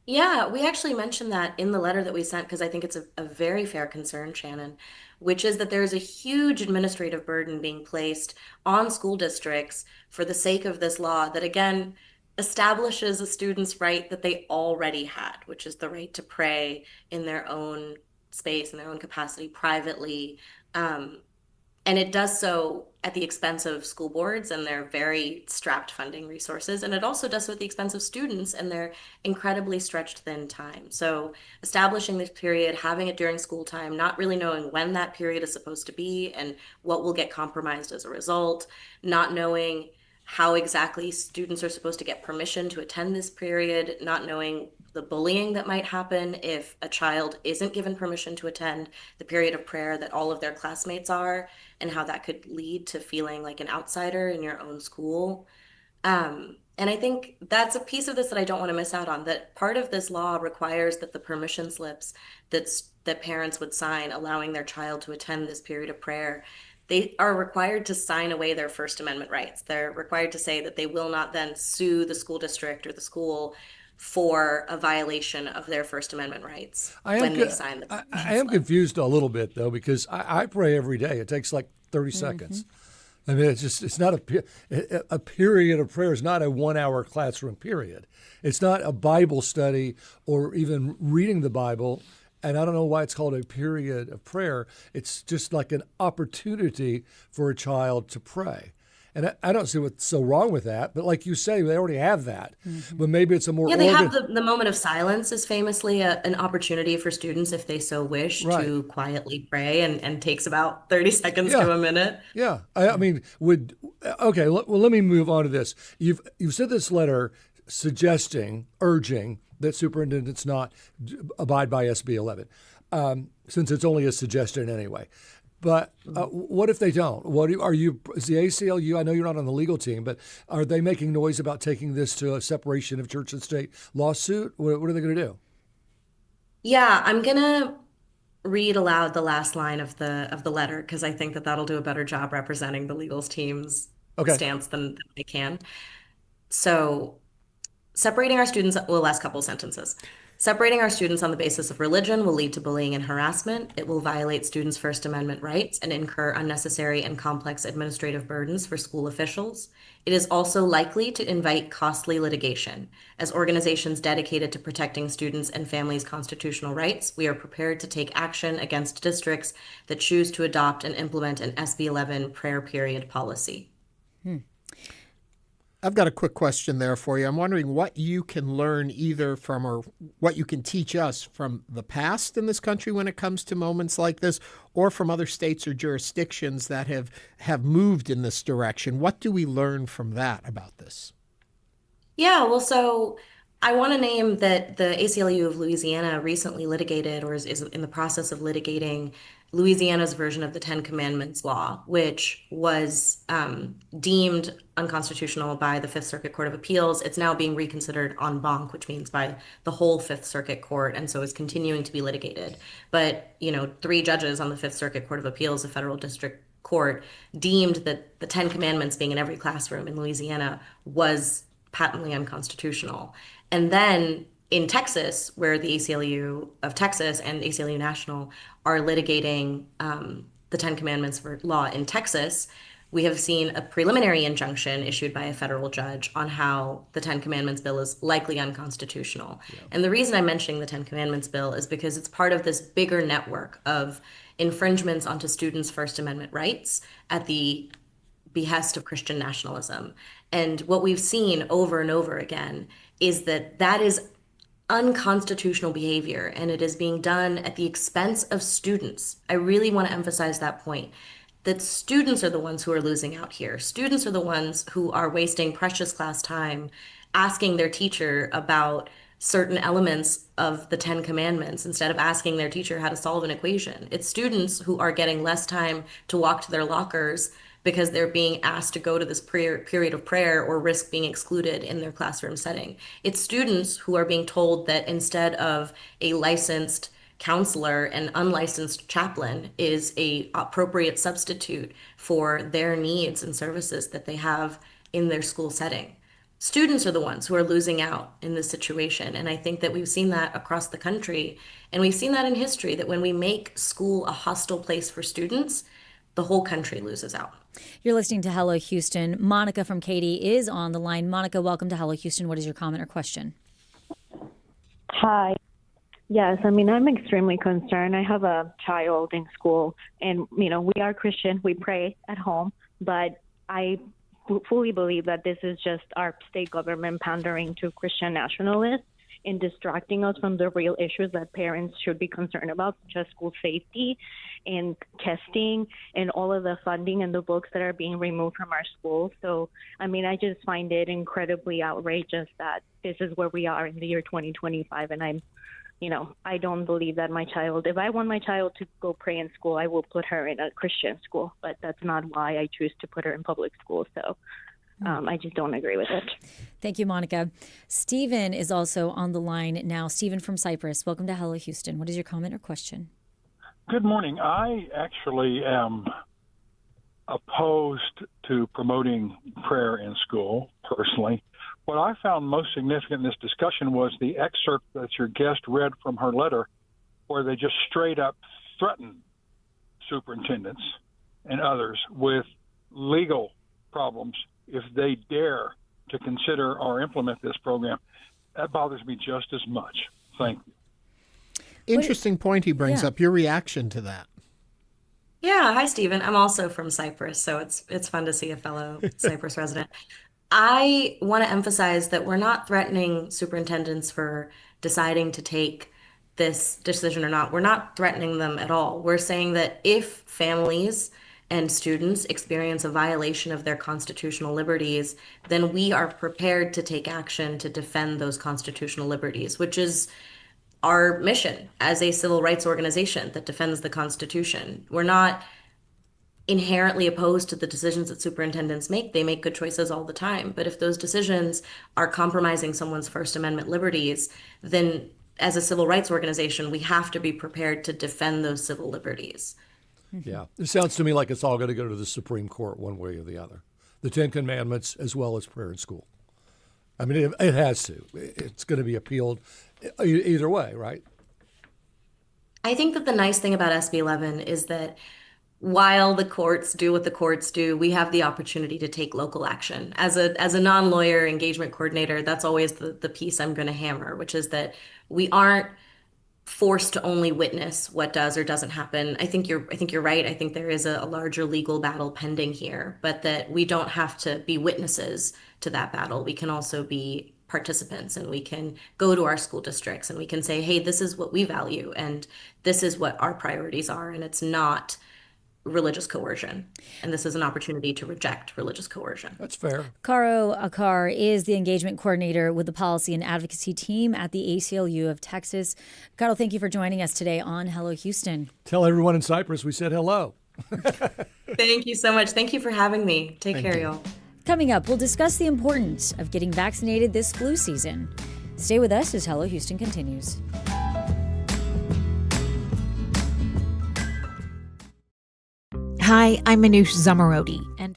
Yeah, we actually mentioned that in the letter that we sent because I think it's a very fair concern, Shannon, which is that there's a huge administrative burden being placed on school districts for the sake of this law that, again, establishes a student's right that they already had, which is the right to pray in their own space, in their own capacity, privately, And it does so at the expense of school boards and their very strapped funding resources. And it also does so at the expense of students and their incredibly stretched thin time. So establishing this period, having it during school time, not really knowing when that period is supposed to be and what will get compromised as a result, not knowing how exactly students are supposed to get permission to attend this period, not knowing the bullying that might happen if a child isn't given permission to attend the period of prayer that all of their classmates are, and how that could lead to feeling like an outsider in your own school. And I think that's a piece of this that I don't want to miss out on, that part of this law requires that the permission slips that parents would sign allowing their child to attend this period of prayer, they are required to sign away their First Amendment rights. They're required to say that they will not then sue the school district or the school for a violation of their First Amendment rights when they sign the I am confused a little bit, though, because I pray every day. It takes like 30 seconds. I mean, it's not a period of prayer. It's not a 1 hour classroom period. It's not a Bible study or even reading the Bible. And I don't know why it's called a period of prayer. It's just like an opportunity for a child to pray. And I don't see what's so wrong with that. But like you say, they already have that. But maybe it's a more... Yeah, they have the moment of silence is famously an opportunity for students, if they so wish, to quietly pray and takes about 30 seconds to a minute. Yeah. I mean, okay, well, let me move on to this. You've sent this letter urging that superintendents not abide by SB 11, since it's only a suggestion anyway. But what if they don't? Is the ACLU, I know you're not on the legal team, but are they making noise about taking this to a separation of church and state lawsuit? What are they going to do? Yeah, I'm going to read aloud the last line of the letter, because I think that that'll do a better job representing the legal team's stance than they can. So separating our students, last couple of sentences. Separating our students on the basis of religion will lead to bullying and harassment. It will violate students' First Amendment rights and incur unnecessary and complex administrative burdens for school officials. It is also likely to invite costly litigation. As organizations dedicated to protecting students' and families' constitutional rights, we are prepared to take action against districts that choose to adopt and implement an SB 11 prayer period policy. I've got a quick question there for you. I'm wondering what you can learn either from or what you can teach us from the past in this country when it comes to moments like this, or from other states or jurisdictions that have moved in this direction. What do we learn from that about this? Yeah, well, so I want to name that the ACLU of Louisiana recently litigated or is in the process of litigating Louisiana's version of the Ten Commandments law, which was deemed unconstitutional by the Fifth Circuit Court of Appeals. It's now being reconsidered en banc, which means by the whole Fifth Circuit Court, and so is continuing to be litigated. But, 3 judges on the Fifth Circuit Court of Appeals, a federal district court, deemed that the Ten Commandments being in every classroom in Louisiana was patently unconstitutional. And then in Texas, where the ACLU of Texas and ACLU National are litigating the Ten Commandments law in Texas, we have seen a preliminary injunction issued by a federal judge on how the Ten Commandments bill is likely unconstitutional. Yeah. And the reason I'm mentioning the Ten Commandments bill is because it's part of this bigger network of infringements onto students' First Amendment rights at the behest of Christian nationalism. And what we've seen over and over again is that is unconstitutional behavior, and it is being done at the expense of students. I really want to emphasize that point, that students are the ones who are losing out here. Students are the ones who are wasting precious class time asking their teacher about certain elements of the Ten Commandments instead of asking their teacher how to solve an equation. It's students who are getting less time to walk to their lockers because they're being asked to go to this period of prayer or risk being excluded in their classroom setting. It's students who are being told that instead of a licensed counselor, an unlicensed chaplain is an appropriate substitute for their needs and services that they have in their school setting. Students are the ones who are losing out in this situation. And I think that we've seen that across the country. And we've seen that in history, that when we make school a hostile place for students, the whole country loses out. You're listening to Hello Houston. Monica from Katy is on the line. Monica, welcome to Hello Houston. What is your comment or question? Hi. Yes, I mean, I'm extremely concerned. I have a child in school, and, we are Christian. We pray at home, but I fully believe that this is just our state government pandering to Christian nationalists and distracting us from the real issues that parents should be concerned about, such as school safety and testing and all of the funding and the books that are being removed from our schools. So, I mean, I just find it incredibly outrageous that this is where we are in the year 2025. And I don't believe that if I want my child to go pray in school, I will put her in a Christian school, but that's not why I choose to put her in public school. So I just don't agree with it. Thank you, Monica. Stephen is also on the line now. Stephen from Cypress, welcome to Hello Houston. What is your comment or question? Good morning. I actually am opposed to promoting prayer in school, personally. What I found most significant in this discussion was the excerpt that your guest read from her letter, where they just straight up threaten superintendents and others with legal problems if they dare to consider or implement this program. That bothers me just as much. Thank you. Interesting point he brings up. Your reaction to that? Yeah. Hi, Stephen. I'm also from Cyprus, so it's fun to see a fellow Cyprus resident. I want to emphasize that we're not threatening superintendents for deciding to take this decision or not. We're not threatening them at all. We're saying that if families and students experience a violation of their constitutional liberties, then we are prepared to take action to defend those constitutional liberties, which is our mission as a civil rights organization that defends the Constitution. We're not inherently opposed to the decisions that superintendents make. They make good choices all the time. But if those decisions are compromising someone's First Amendment liberties, then as a civil rights organization, we have to be prepared to defend those civil liberties. Yeah. It sounds to me like it's all going to go to the Supreme Court one way or the other. The Ten Commandments as well as prayer in school. I mean, it has to. It's going to be appealed either way, right? I think that the nice thing about SB 11 is that while the courts do what the courts do, we have the opportunity to take local action. As a non-lawyer engagement coordinator, that's always the piece I'm going to hammer, which is that we aren't forced to only witness what does or doesn't happen. I think you're right. I think there is a larger legal battle pending here, but that we don't have to be witnesses to that battle. We can also be participants, and we can go to our school districts and we can say, hey, this is what we value and this is what our priorities are, and it's not religious coercion. And this is an opportunity to reject religious coercion. That's fair. Caro Achar is the engagement coordinator with the policy and advocacy team at the ACLU of Texas. Caro, thank you for joining us today on Hello Houston. Tell everyone in Cyprus we said hello. Thank you so much. Thank you for having me. Take care, y'all. Coming up, we'll discuss the importance of getting vaccinated this flu season. Stay with us as Hello Houston continues. Hi, I'm Manoush Zamarodi, and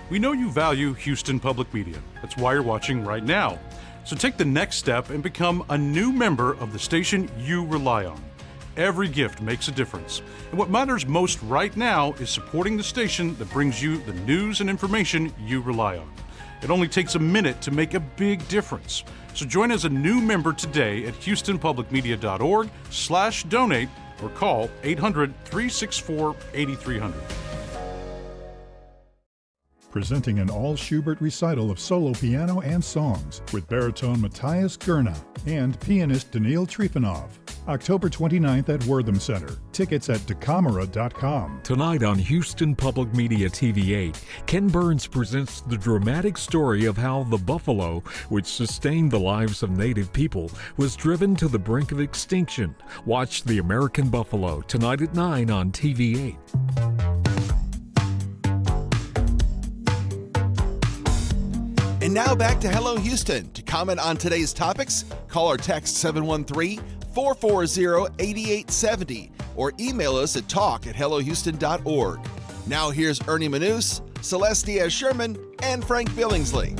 we know you value Houston Public Media. That's why you're watching right now. So take the next step and become a new member of the station you rely on. Every gift makes a difference. And what matters most right now is supporting the station that brings you the news and information you rely on. It only takes a minute to make a big difference. So join as a new member today at houstonpublicmedia.org/donate or call 800-364-8300. Presenting an all-Schubert recital of solo piano and songs with baritone Matthias Gerna and pianist Daniil Trifonov. October 29th at Wortham Center. Tickets at decamera.com. Tonight on Houston Public Media TV 8, Ken Burns presents the dramatic story of how the buffalo, which sustained the lives of Native people, was driven to the brink of extinction. Watch The American Buffalo tonight at 9 on TV 8. And now back to Hello Houston. To comment on today's topics, call or text 713-440-8870 or email us at talk@hellohouston.org. Now here's Ernie Manous, Celeste Diaz-Sherman, and Frank Billingsley.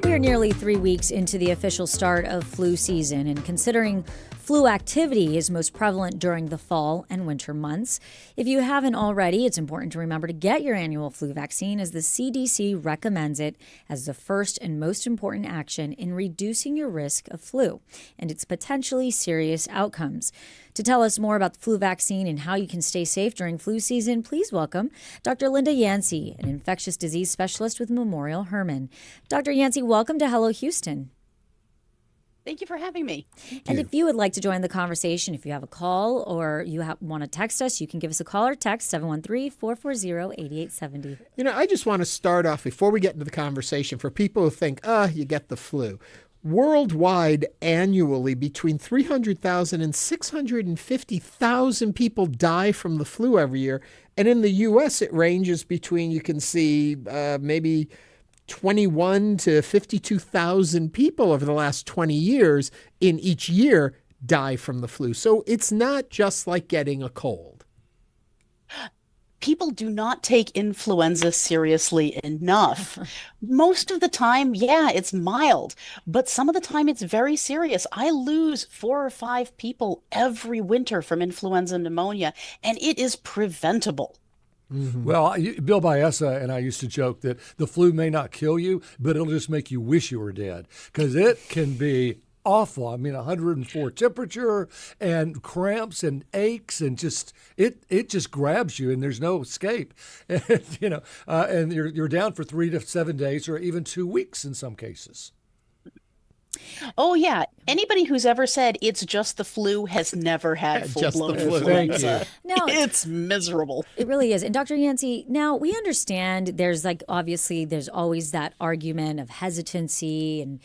We are nearly 3 weeks into the official start of flu season, and considering flu activity is most prevalent during the fall and winter months, if you haven't already, it's important to remember to get your annual flu vaccine, as the CDC recommends it as the first and most important action in reducing your risk of flu and its potentially serious outcomes. To tell us more about the flu vaccine and how you can stay safe during flu season, please welcome Dr. Linda Yancey, an infectious disease specialist with Memorial Hermann. Dr. Yancey, welcome to Hello Houston. Thank you for having me. And if you would like to join the conversation, if you have a call or you want to text us, you can give us a call or text 713-440-8870. You know, I just want to start off before we get into the conversation for people who think, you get the flu. Worldwide, annually, between 300,000 and 650,000 people die from the flu every year. And in the U.S., it ranges between, you can see maybe 21 to 52,000 people over the last 20 years in each year die from the flu. So it's not just like getting a cold. People do not take influenza seriously enough. Most of the time, it's mild, but some of the time it's very serious. I lose 4 or 5 people every winter from influenza pneumonia, and it is preventable. Mm-hmm. Well, Bill Biessa and I used to joke that the flu may not kill you, but it'll just make you wish you were dead, because it can be awful. I mean, 104 temperature and cramps and aches, and just it just grabs you and there's no escape. And, and you're down for 3 to 7 days or even 2 weeks in some cases. Oh, yeah. Anybody who's ever said it's just the flu has never had full-blown influenza. No, it's miserable. It really is. And Dr. Yancey, now we understand there's there's always that argument of hesitancy and,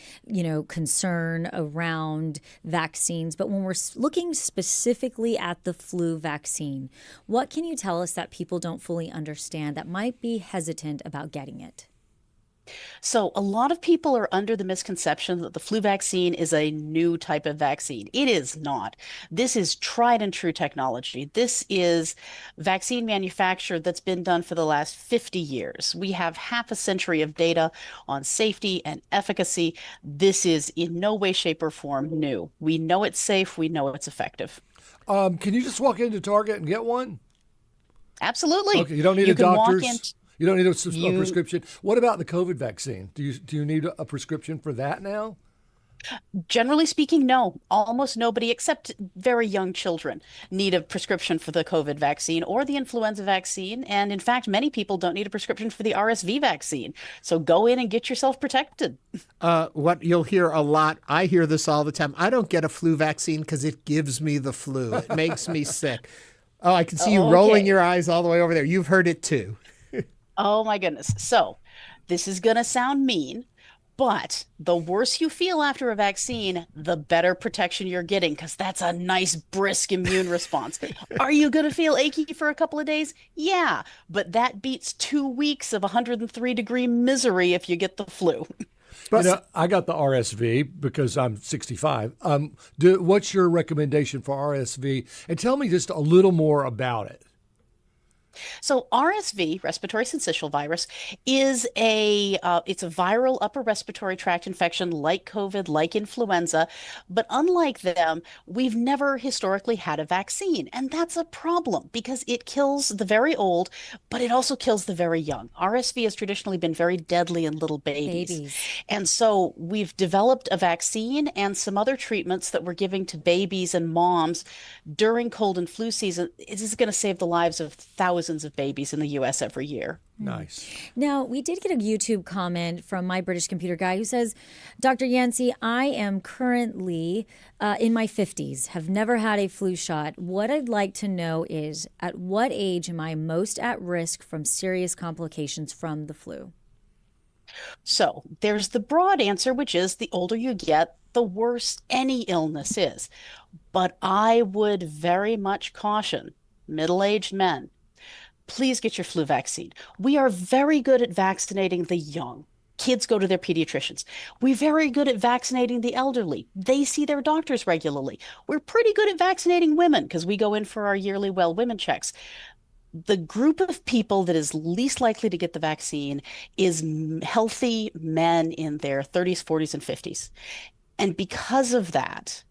concern around vaccines. But when we're looking specifically at the flu vaccine, what can you tell us that people don't fully understand that might be hesitant about getting it? So a lot of people are under the misconception that the flu vaccine is a new type of vaccine. It is not. This is tried and true technology. This is vaccine manufacture that's been done for the last 50 years. We have half a century of data on safety and efficacy. This is in no way, shape, or form new. We know it's safe. We know it's effective. Can you just walk into Target and get one? Absolutely. Okay, you don't need a doctor's. You don't need a prescription. What about the COVID vaccine? Do you need a prescription for that now? Generally speaking, no. Almost nobody, except very young children, need a prescription for the COVID vaccine or the influenza vaccine. And in fact, many people don't need a prescription for the RSV vaccine. So go in and get yourself protected. What you'll hear a lot, I hear this all the time, I don't get a flu vaccine because it gives me the flu. It makes me sick. Oh, I can see you rolling your eyes all the way over there. You've heard it too. Oh, my goodness. So this is going to sound mean, but the worse you feel after a vaccine, the better protection you're getting, because that's a nice, brisk immune response. Are you going to feel achy for a couple of days? Yeah, but that beats 2 weeks of 103-degree misery if you get the flu. I got the RSV because I'm 65. What's your recommendation for RSV? And tell me just a little more about it. So RSV, respiratory syncytial virus, is it's a viral upper respiratory tract infection like COVID, like influenza. But unlike them, we've never historically had a vaccine. And that's a problem because it kills the very old, but it also kills the very young. RSV has traditionally been very deadly in little babies. And so we've developed a vaccine and some other treatments that we're giving to babies and moms during cold and flu season. This is going to save the lives of thousands of babies in the U.S. every year. Nice. Now, we did get a YouTube comment from My British Computer Guy who says, Dr. Yancey, I am currently in my 50s, have never had a flu shot. What I'd like to know is, at what age am I most at risk from serious complications from the flu? So there's the broad answer, which is the older you get, the worse any illness is. But I would very much caution middle-aged men, please get your flu vaccine. We are very good at vaccinating the young. Kids go to their pediatricians. We're very good at vaccinating the elderly. They see their doctors regularly. We're pretty good at vaccinating women because we go in for our yearly well women checks. The group of people that is least likely to get the vaccine is healthy men in their 30s, 40s, and 50s. And because of that,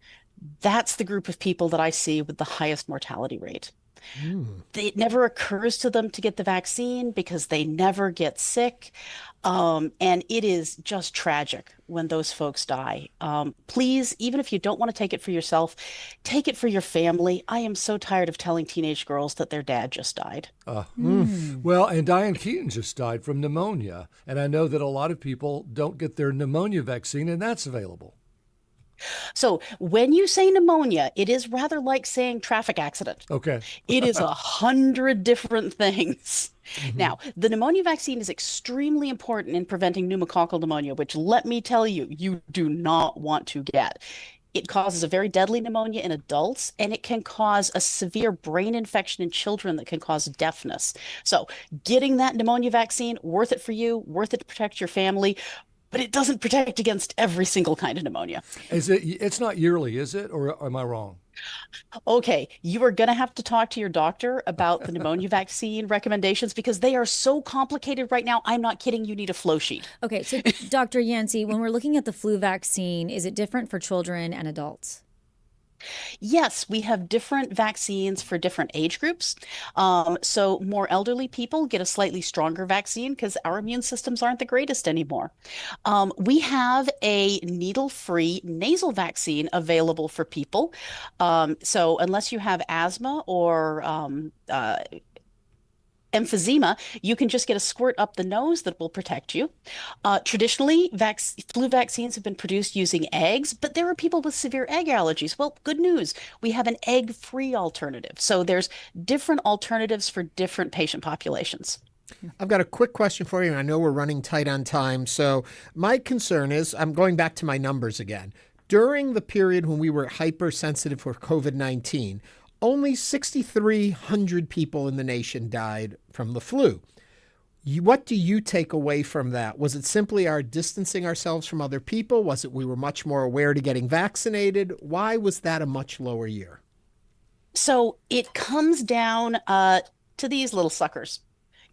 that's the group of people that I see with the highest mortality rate. It never occurs to them to get the vaccine because they never get sick. And it is just tragic when those folks die. Please, even if you don't want to take it for yourself, take it for your family. I am so tired of telling teenage girls that their dad just died. Well, and Diane Keaton just died from pneumonia. And I know that a lot of people don't get their pneumonia vaccine, and that's available. So when you say pneumonia, it is rather like saying traffic accident. Okay. It is 100 different things. Now, the pneumonia vaccine is extremely important in preventing pneumococcal pneumonia, which, let me tell you, you do not want to get. It causes a very deadly pneumonia in adults, and it can cause a severe brain infection in children that can cause deafness. So getting that pneumonia vaccine, worth it for you, worth it to protect your family. But it doesn't protect against every single kind of pneumonia. It's not yearly, is it? Or am I wrong? Okay, you are going to have to talk to your doctor about the pneumonia vaccine recommendations because they are so complicated right now. I'm not kidding. You need a flow sheet. Okay, so Dr. Yancey, when we're looking at the flu vaccine, is it different for children and adults? Yes, we have different vaccines for different age groups. So more elderly people get a slightly stronger vaccine because our immune systems aren't the greatest anymore. We have a needle-free nasal vaccine available for people. So unless you have asthma or emphysema, you can just get a squirt up the nose that will protect you. Traditionally, flu vaccines have been produced using eggs, but there are people with severe egg allergies. Well, good news. We have an egg-free alternative. So there's different alternatives for different patient populations. I've got a quick question for you. I know we're running tight on time. So my concern is, I'm going back to my numbers again. During the period when we were hypersensitive for COVID-19, only 6,300 people in the nation died from the flu. What do you take away from that? Was it simply our distancing ourselves from other people? Was it we were much more aware to getting vaccinated? Why was that a much lower year? So it comes down to these little suckers.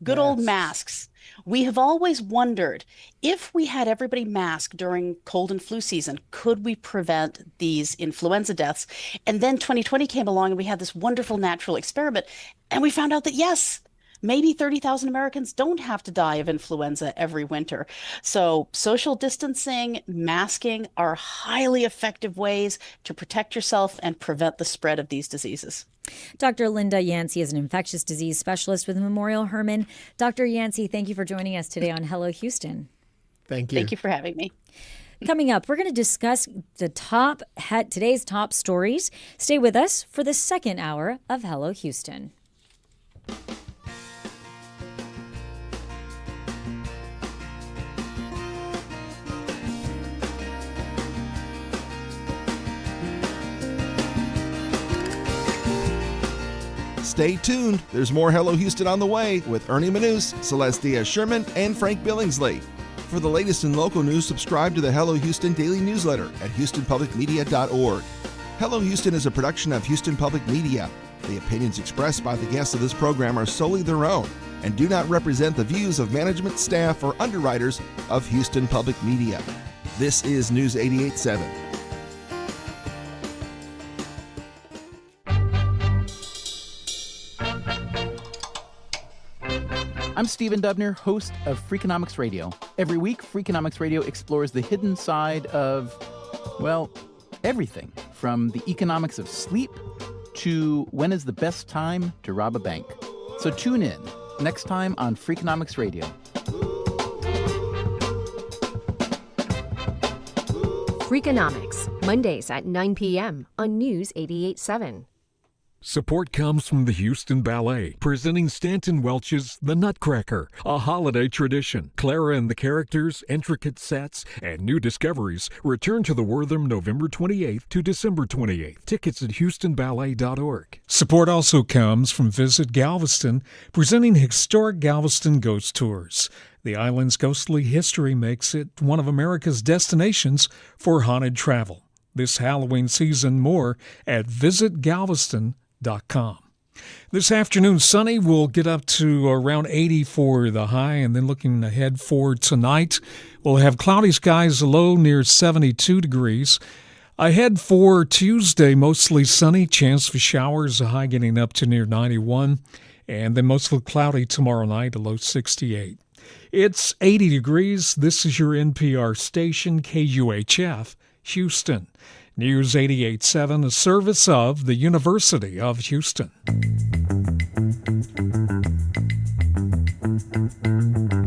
Good old masks. We have always wondered, if we had everybody masked during cold and flu season, could we prevent these influenza deaths? And then 2020 came along and we had this wonderful natural experiment. And we found out that, yes, maybe 30,000 Americans don't have to die of influenza every winter. So social distancing, masking are highly effective ways to protect yourself and prevent the spread of these diseases. Dr. Linda Yancey is an infectious disease specialist with Memorial Hermann. Dr. Yancey, thank you for joining us today on Hello Houston. Thank you. Thank you for having me. Coming up, we're going to discuss today's top stories. Stay with us for the second hour of Hello Houston. Stay tuned. There's more Hello Houston on the way with Ernie Manous, Celestia Sherman, and Frank Billingsley. For the latest in local news, subscribe to the Hello Houston daily newsletter at houstonpublicmedia.org. Hello Houston is a production of Houston Public Media. The opinions expressed by the guests of this program are solely their own and do not represent the views of management, staff, or underwriters of Houston Public Media. This is News 88.7. I'm Stephen Dubner, host of Freakonomics Radio. Every week, Freakonomics Radio explores the hidden side of, well, everything from the economics of sleep to when is the best time to rob a bank. So tune in next time on Freakonomics Radio. Freakonomics, Mondays at 9 p.m. on News 88.7. Support comes from the Houston Ballet, presenting Stanton Welch's The Nutcracker, a holiday tradition. Clara and the Characters, intricate sets, and new discoveries return to the Wortham November 28th to December 28th. Tickets at houstonballet.org. Support also comes from Visit Galveston, presenting historic Galveston ghost tours. The island's ghostly history makes it one of America's destinations for haunted travel. This Halloween season, more at visitgalveston.com. This afternoon, sunny. We'll get up to around 80 for the high, and then looking ahead for tonight, we'll have cloudy skies, low near 72 degrees. Ahead for Tuesday, mostly sunny, chance for showers, a high getting up to near 91, and then mostly cloudy tomorrow night, a low 68. It's 80 degrees. This is your NPR station, KUHF, Houston. News 88.7, a service of the University of Houston.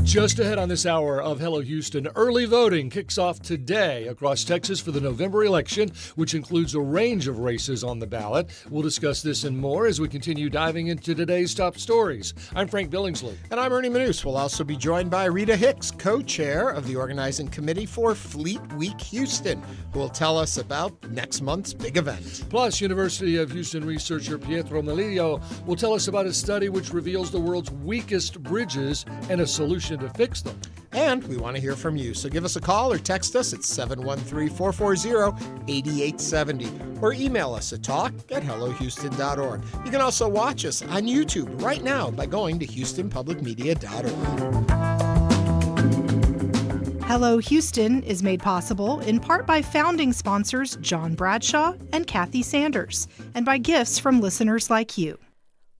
Just ahead on this hour of Hello Houston, early voting kicks off today across Texas for the November election, which includes a range of races on the ballot. We'll discuss this and more as we continue diving into today's top stories. I'm Frank Billingsley. And I'm Ernie Manous. We'll also be joined by Reda Hicks, co-chair of the organizing committee for Fleet Week Houston, who will tell us about next month's big event. Plus, University of Houston researcher Pietro Milillo will tell us about a study which reveals the world's weakest bridges and a solution to fix them. And we want to hear from you, so give us a call or text us at 713-440-8870 or email us at talk@hellohouston.org. You can also watch us on YouTube right now by going to houstonpublicmedia.org. Hello Houston is made possible in part by founding sponsors John Bradshaw and Kathy Sanders, and by gifts from listeners like you.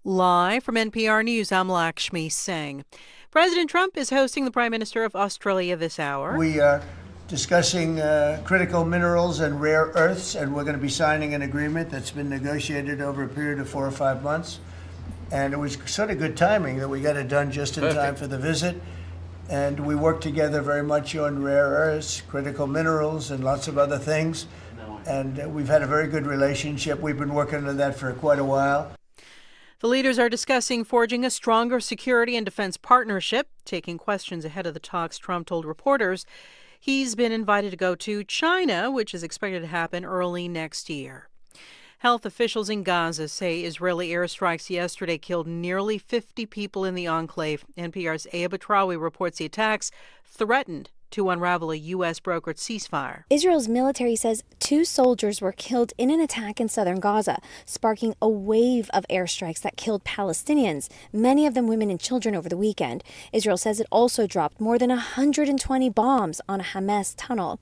Live from NPR News, I'm Lakshmi Singh. President Trump is hosting the Prime Minister of Australia this hour. We are discussing critical minerals and rare earths, and we're going to be signing an agreement that's been negotiated over a period of 4 or 5 months. And it was sort of good timing that we got it done just in time for the visit. And we worked together very much on rare earths, critical minerals, and lots of other things. And we've had a very good relationship. We've been working on that for quite a while. The leaders are discussing forging a stronger security and defense partnership. Taking questions ahead of the talks, Trump told reporters he's been invited to go to China, which is expected to happen early next year. Health officials in Gaza say Israeli airstrikes yesterday killed nearly 50 people in the enclave. NPR's Aya Batrawi reports the attacks threatened to unravel a U.S. brokered ceasefire. Israel's military says 2 soldiers were killed in an attack in southern Gaza, sparking a wave of airstrikes that killed Palestinians, many of them women and children, over the weekend. Israel says it also dropped more than 120 bombs on a Hamas tunnel.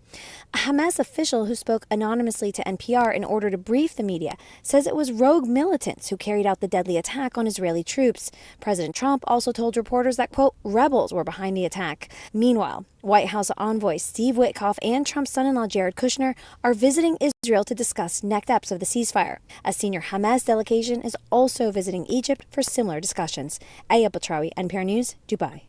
A Hamas official who spoke anonymously to NPR in order to brief the media says it was rogue militants who carried out the deadly attack on Israeli troops. President Trump also told reporters that, quote, rebels were behind the attack. Meanwhile, White House envoy Steve Witkoff and Trump's son-in-law Jared Kushner are visiting Israel to discuss next steps of the ceasefire. A senior Hamas delegation is also visiting Egypt for similar discussions. Aya Batrawi, NPR News, Dubai.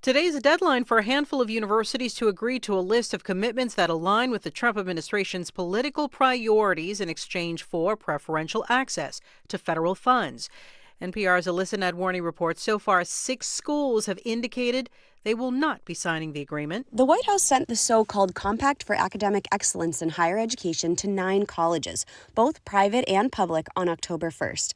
Today's a deadline for a handful of universities to agree to a list of commitments that align with the Trump administration's political priorities in exchange for preferential access to federal funds. NPR's Alyssa Nadworny reports so far 6 schools have indicated they will not be signing the agreement. The White House sent the so-called Compact for Academic Excellence in Higher Education to 9 colleges, both private and public, on October 1st.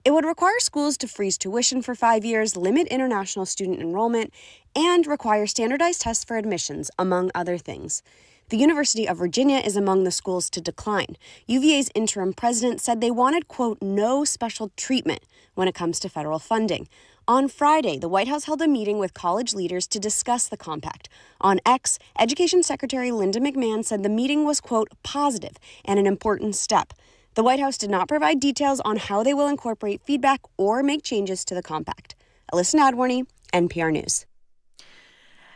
It would require schools to freeze tuition for 5 years, limit international student enrollment, and require standardized tests for admissions, among other things. The University of Virginia is among the schools to decline. UVA's interim president said they wanted, quote, no special treatment when it comes to federal funding. On Friday, the White House held a meeting with college leaders to discuss the compact. On X, Education Secretary Linda McMahon said the meeting was, quote, positive and an important step. The White House did not provide details on how they will incorporate feedback or make changes to the compact. Alyssa Nadworny, NPR News.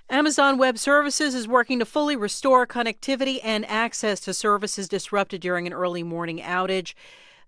Amazon Web Services is working to fully restore connectivity and access to services disrupted during an early morning outage.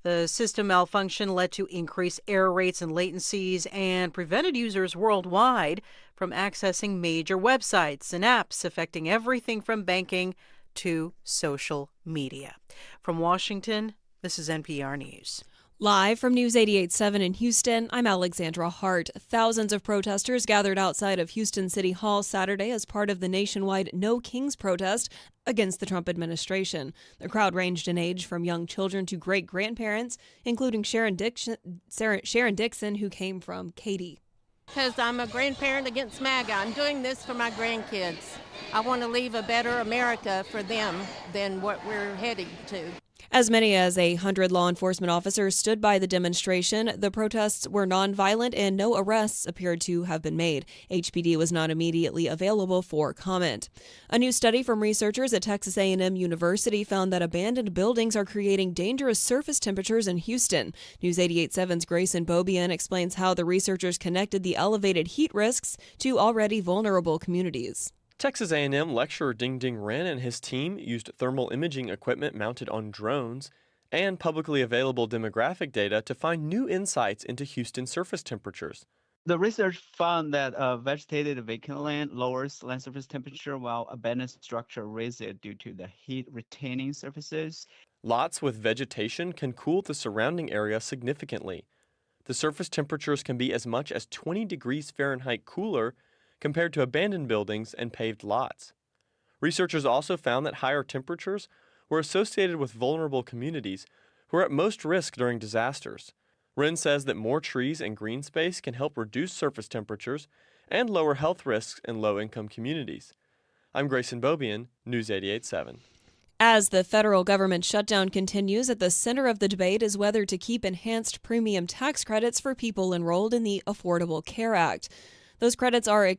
The system malfunction led to increased error rates and latencies and prevented users worldwide from accessing major websites and apps, affecting everything from banking to social media. From Washington, this is NPR News. Live from News 88.7 in Houston, I'm Alexandra Hart. Thousands of protesters gathered outside of Houston City Hall Saturday as part of the nationwide No Kings protest against the Trump administration. The crowd ranged in age from young children to great-grandparents, including Sharon Dixon, who came from Katy. Because I'm a grandparent against MAGA. I'm doing this for my grandkids. I want to leave a better America for them than what we're heading to. As many as 100 law enforcement officers stood by the demonstration. The protests were nonviolent and no arrests appeared to have been made. HPD was not immediately available for comment. A new study from researchers at Texas A&M University found that abandoned buildings are creating dangerous surface temperatures in Houston. News 88.7's Grayson Bobian explains how the researchers connected the elevated heat risks to already vulnerable communities. Texas A&M lecturer Ding Ding Ren and his team used thermal imaging equipment mounted on drones and publicly available demographic data to find new insights into Houston surface temperatures. The research found that vegetated vacant land lowers land surface temperature while abandoned structure raises it due to the heat retaining surfaces. Lots with vegetation can cool the surrounding area significantly. The surface temperatures can be as much as 20 degrees Fahrenheit cooler compared to abandoned buildings and paved lots. Researchers also found that higher temperatures were associated with vulnerable communities who are at most risk during disasters. Wren says that more trees and green space can help reduce surface temperatures and lower health risks in low-income communities. I'm Grayson Bobian, News 88.7. As the federal government shutdown continues, at the center of the debate is whether to keep enhanced premium tax credits for people enrolled in the Affordable Care Act. Those credits are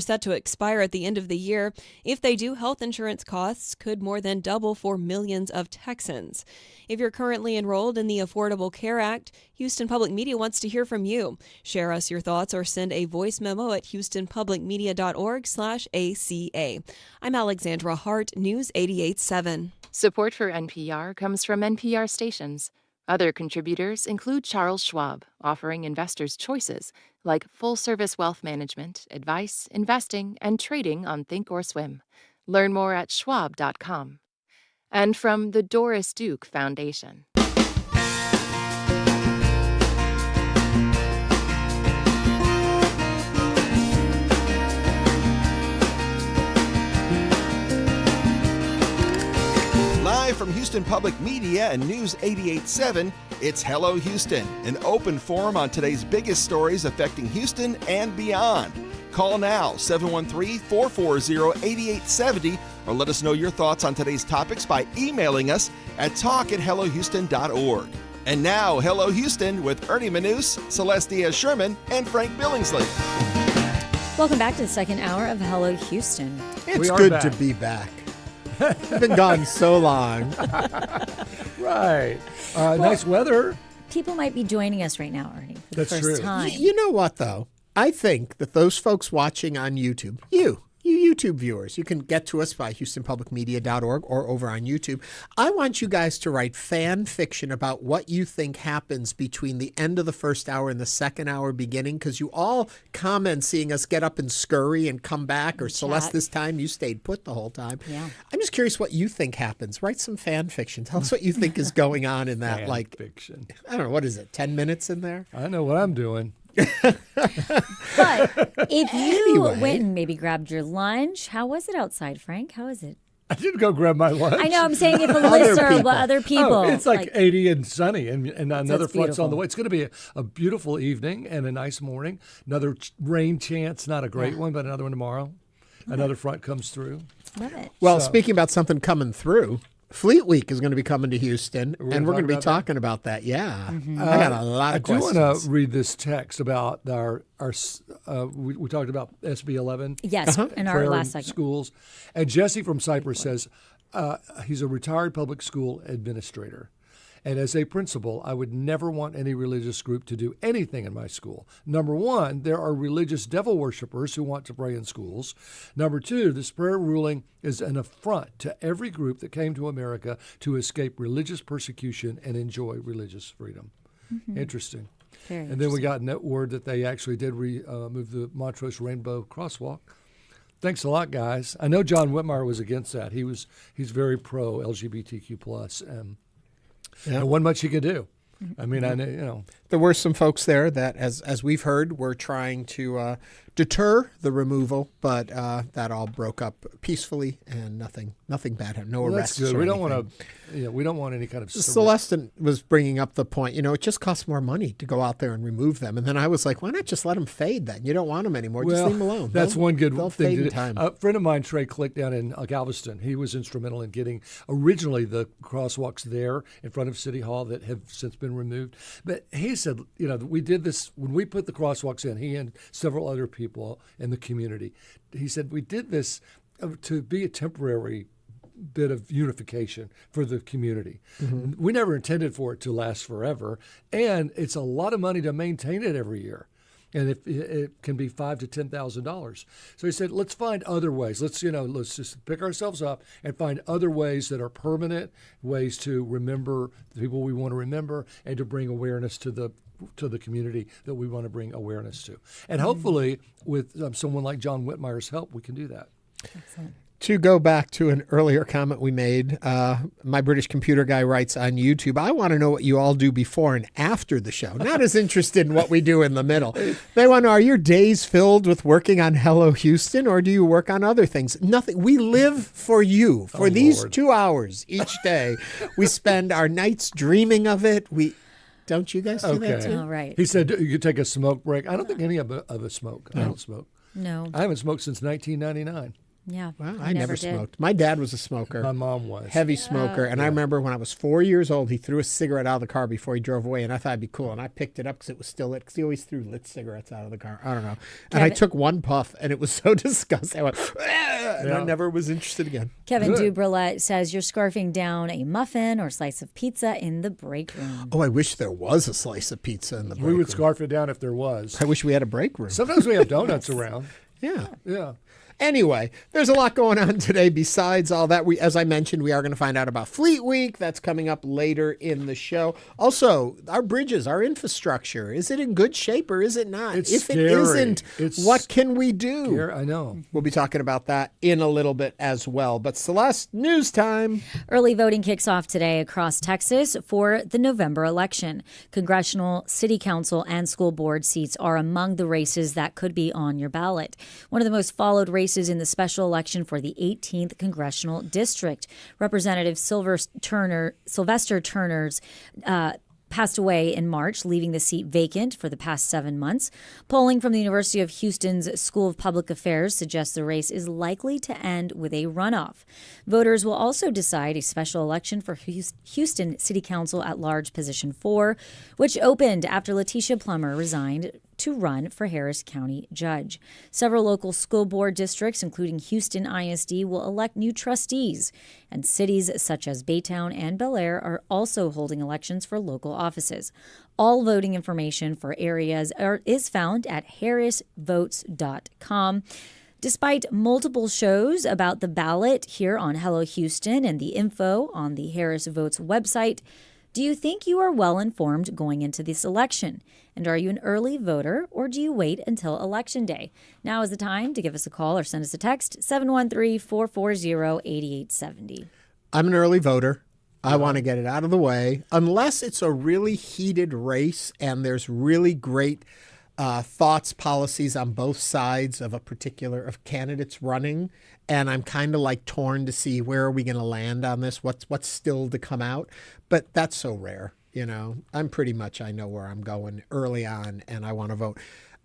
set to expire at the end of the year. If they do, health insurance costs could more than double for millions of Texans. If you're currently enrolled in the Affordable Care Act, Houston Public Media wants to hear from you. Share us your thoughts or send a voice memo at houstonpublicmedia.org/ACA. I'm Alexandra Hart, News 88.7. Support for NPR comes from NPR stations. Other contributors include Charles Schwab, offering investors choices like full-service wealth management, advice, investing, and trading on Thinkorswim. Learn more at schwab.com. And from the Doris Duke Foundation. Live from Houston Public Media and News 88.7, it's Hello Houston, an open forum on today's biggest stories affecting Houston and beyond. Call now, 713-440-8870, or let us know your thoughts on today's topics by emailing us at talk@hellohouston.org. And now, Hello Houston with Ernie Manous, Celeste Diaz-Sherman, and Frank Billingsley. Welcome back to the second hour of Hello Houston. It's good to be back. We've been gone so long. Right. Nice weather. People might be joining us right now, Ernie, for the first time. You know what, though? I think that those folks watching on YouTube, you YouTube viewers, you can get to us by houstonpublicmedia.org or over on YouTube. I want you guys to write fan fiction about what you think happens between the end of the first hour and the second hour beginning, because you all comment seeing us get up and scurry and come back, or Celeste, this time you stayed put the whole time. Yeah. I'm just curious what you think happens. Write some fan fiction. Tell us what you think is going on in that, Fan fiction. I don't know, what is it, 10 minutes in there? I know what I'm doing. But if you went and maybe grabbed your lunch, how was it outside, Frank? How is it? I didn't go grab my lunch. I know, I'm saying if a listener, what other people. Oh, it's like 80 and sunny, and another front's on the beautiful. way. It's going to be a beautiful evening and a nice morning. Another rain chance, not a great one, but another one tomorrow. Another front comes through. Love it. Well, speaking about something coming through, Fleet Week is going to be coming to Houston, and we're going to be talking about that. Yeah. I got a lot of questions. I do want to read this text about our we talked about SB 11. Yes, in our last segment. Schools. And Jesse from Cyprus says he's a retired public school administrator. And as a principal, I would never want any religious group to do anything in my school. Number one, there are religious devil worshippers who want to pray in schools. Number two, this prayer ruling is an affront to every group that came to America to escape religious persecution and enjoy religious freedom. Mm-hmm. Interesting. Very and then we got word that they actually did move the Montrose Rainbow Crosswalk. Thanks a lot, guys. I know John Whitmire was against that. He's very pro LGBTQ+. And wasn't much he could do. I mean, there were some folks there that, as we've heard, were trying to deter the removal, but that all broke up peacefully and nothing bad happened. No arrests. That's good. Or We don't anything. want to. We don't want any kind of. Celeste was bringing up the point. It just costs more money to go out there and remove them. And then I was like, why not just let them fade? Then you don't want them anymore. Just leave them alone. That's one good they'll thing fade to in do. time. A friend of mine, Trey Click, down in Galveston, he was instrumental in getting originally the crosswalks there in front of City Hall that have since been removed. But he said, we did this when we put the crosswalks in. He and several other people in the community. He said we did this to be a temporary bit of unification for the community. Mm-hmm. We never intended for it to last forever, and it's a lot of money to maintain it every year. And it can be $5,000 to $10,000. So he said, let's find other ways. Let's just pick ourselves up and find other ways that are permanent, ways to remember the people we want to remember and to bring awareness to the community that we want to bring awareness to. And hopefully, with someone like John Whitmire's help, we can do that. Excellent. To go back to an earlier comment we made, my British computer guy writes on YouTube, I want to know what you all do before and after the show. Not as interested in what we do in the middle. They want to know, are your days filled with working on Hello Houston, or do you work on other things? Nothing. We live for you. For these Lord. 2 hours each day. We spend our nights dreaming of it. Don't you guys do that too? All right. He said you could take a smoke break. I don't think any of us smoke. No. I don't smoke. No. I haven't smoked since 1999. Yeah. Well, I never did. smoked. My dad was a smoker. My mom was. Heavy smoker. And I remember when I was 4 years old, he threw a cigarette out of the car before he drove away. And I thought it'd be cool. And I picked it up because it was still lit. Because he always threw lit cigarettes out of the car. I don't know. And I took one puff and it was so disgusting. I went, and I never was interested again. Kevin Dubrulette says you're scarfing down a muffin or slice of pizza in the break room. Oh, I wish there was a slice of pizza in the break We would room. scarf it down if there was. I wish we had a break room. Sometimes we have donuts around. Yeah. Yeah. Anyway, there's a lot going on today. Besides all that, as I mentioned, we are going to find out about Fleet Week. That's coming up later in the show. Also, our bridges, our infrastructure, is it in good shape or is it not? It's if scary. it isn't, what can we do? I know. We'll be talking about that in a little bit as well. But Celeste, news time. Early voting kicks off today across Texas for the November election. Congressional, city council, and school board seats are among the races that could be on your ballot. One of the most followed races in the special election for the 18th Congressional District. Representative Sylvester Turner's passed away in March, leaving the seat vacant for the past 7 months. Polling from the University of Houston's School of Public Affairs suggests the race is likely to end with a runoff. Voters will also decide a special election for Houston City Council at-large Position 4, which opened after Letitia Plummer resigned to run for Harris County Judge. Several local school board districts, including Houston ISD, will elect new trustees, and cities such as Baytown and Bel Air are also holding elections for local offices. All voting information for areas is found at harrisvotes.com. Despite multiple shows about the ballot here on Hello Houston and the info on the Harris Votes website, do you think you are well informed going into this election? And are you an early voter, or do you wait until Election Day? Now is the time to give us a call or send us a text, 713-440-8870. I'm an early voter. I want to get it out of the way, unless it's a really heated race and there's really great thoughts, policies on both sides of of candidates running. And I'm kind of like torn to see where are we going to land on this? What's still to come out? But that's so rare. I know where I'm going early on and I want to vote.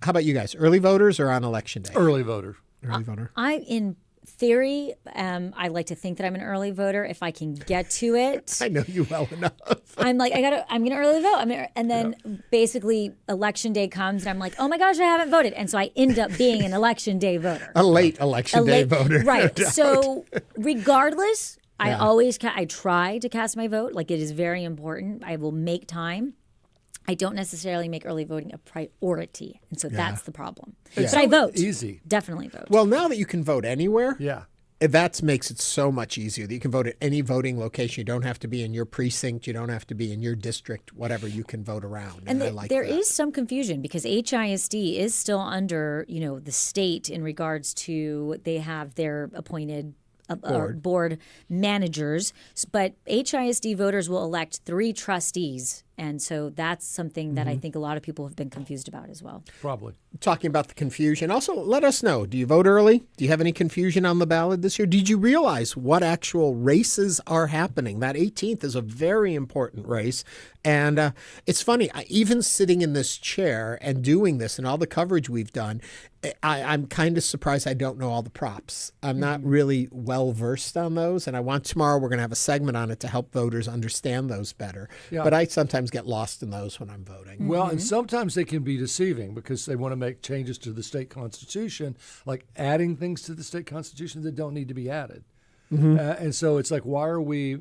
How about you guys? Early voters or on Election Day? Early voter. Early voter. In theory, I like to think that I'm an early voter if I can get to it. I know you well enough. I'm going to early vote. And then basically Election Day comes and I'm like, oh my gosh, I haven't voted. And so I end up being an Election Day voter. A late Election Day voter. Right. So regardless, I try to cast my vote. Like, it is very important. I will make time. I don't necessarily make early voting a priority. And so that's the problem. It's But I vote. Easy. Definitely vote. Well, now that you can vote anywhere, Yeah. that makes it so much easier that you can vote at any voting location. You don't have to be in your precinct. You don't have to be in your district, whatever. You can vote around. And I like there that. is some confusion because HISD is still under, the state in regards to they have their appointed board managers. But HISD voters will elect 3 trustees And so that's something that I think a lot of people have been confused about as well. Probably. Talking about the confusion. Also, let us know. Do you vote early? Do you have any confusion on the ballot this year? Did you realize what actual races are happening? That 18th is a very important race. And it's funny, even sitting in this chair and doing this and all the coverage we've done, I'm kind of surprised I don't know all the props. I'm not really well versed on those. And tomorrow we're going to have a segment on it to help voters understand those better. Yeah. But I sometimes get lost in those when I'm voting. Well, and sometimes they can be deceiving because they want to make changes to the state constitution, like adding things to the state constitution that don't need to be added. And so it's like, why are we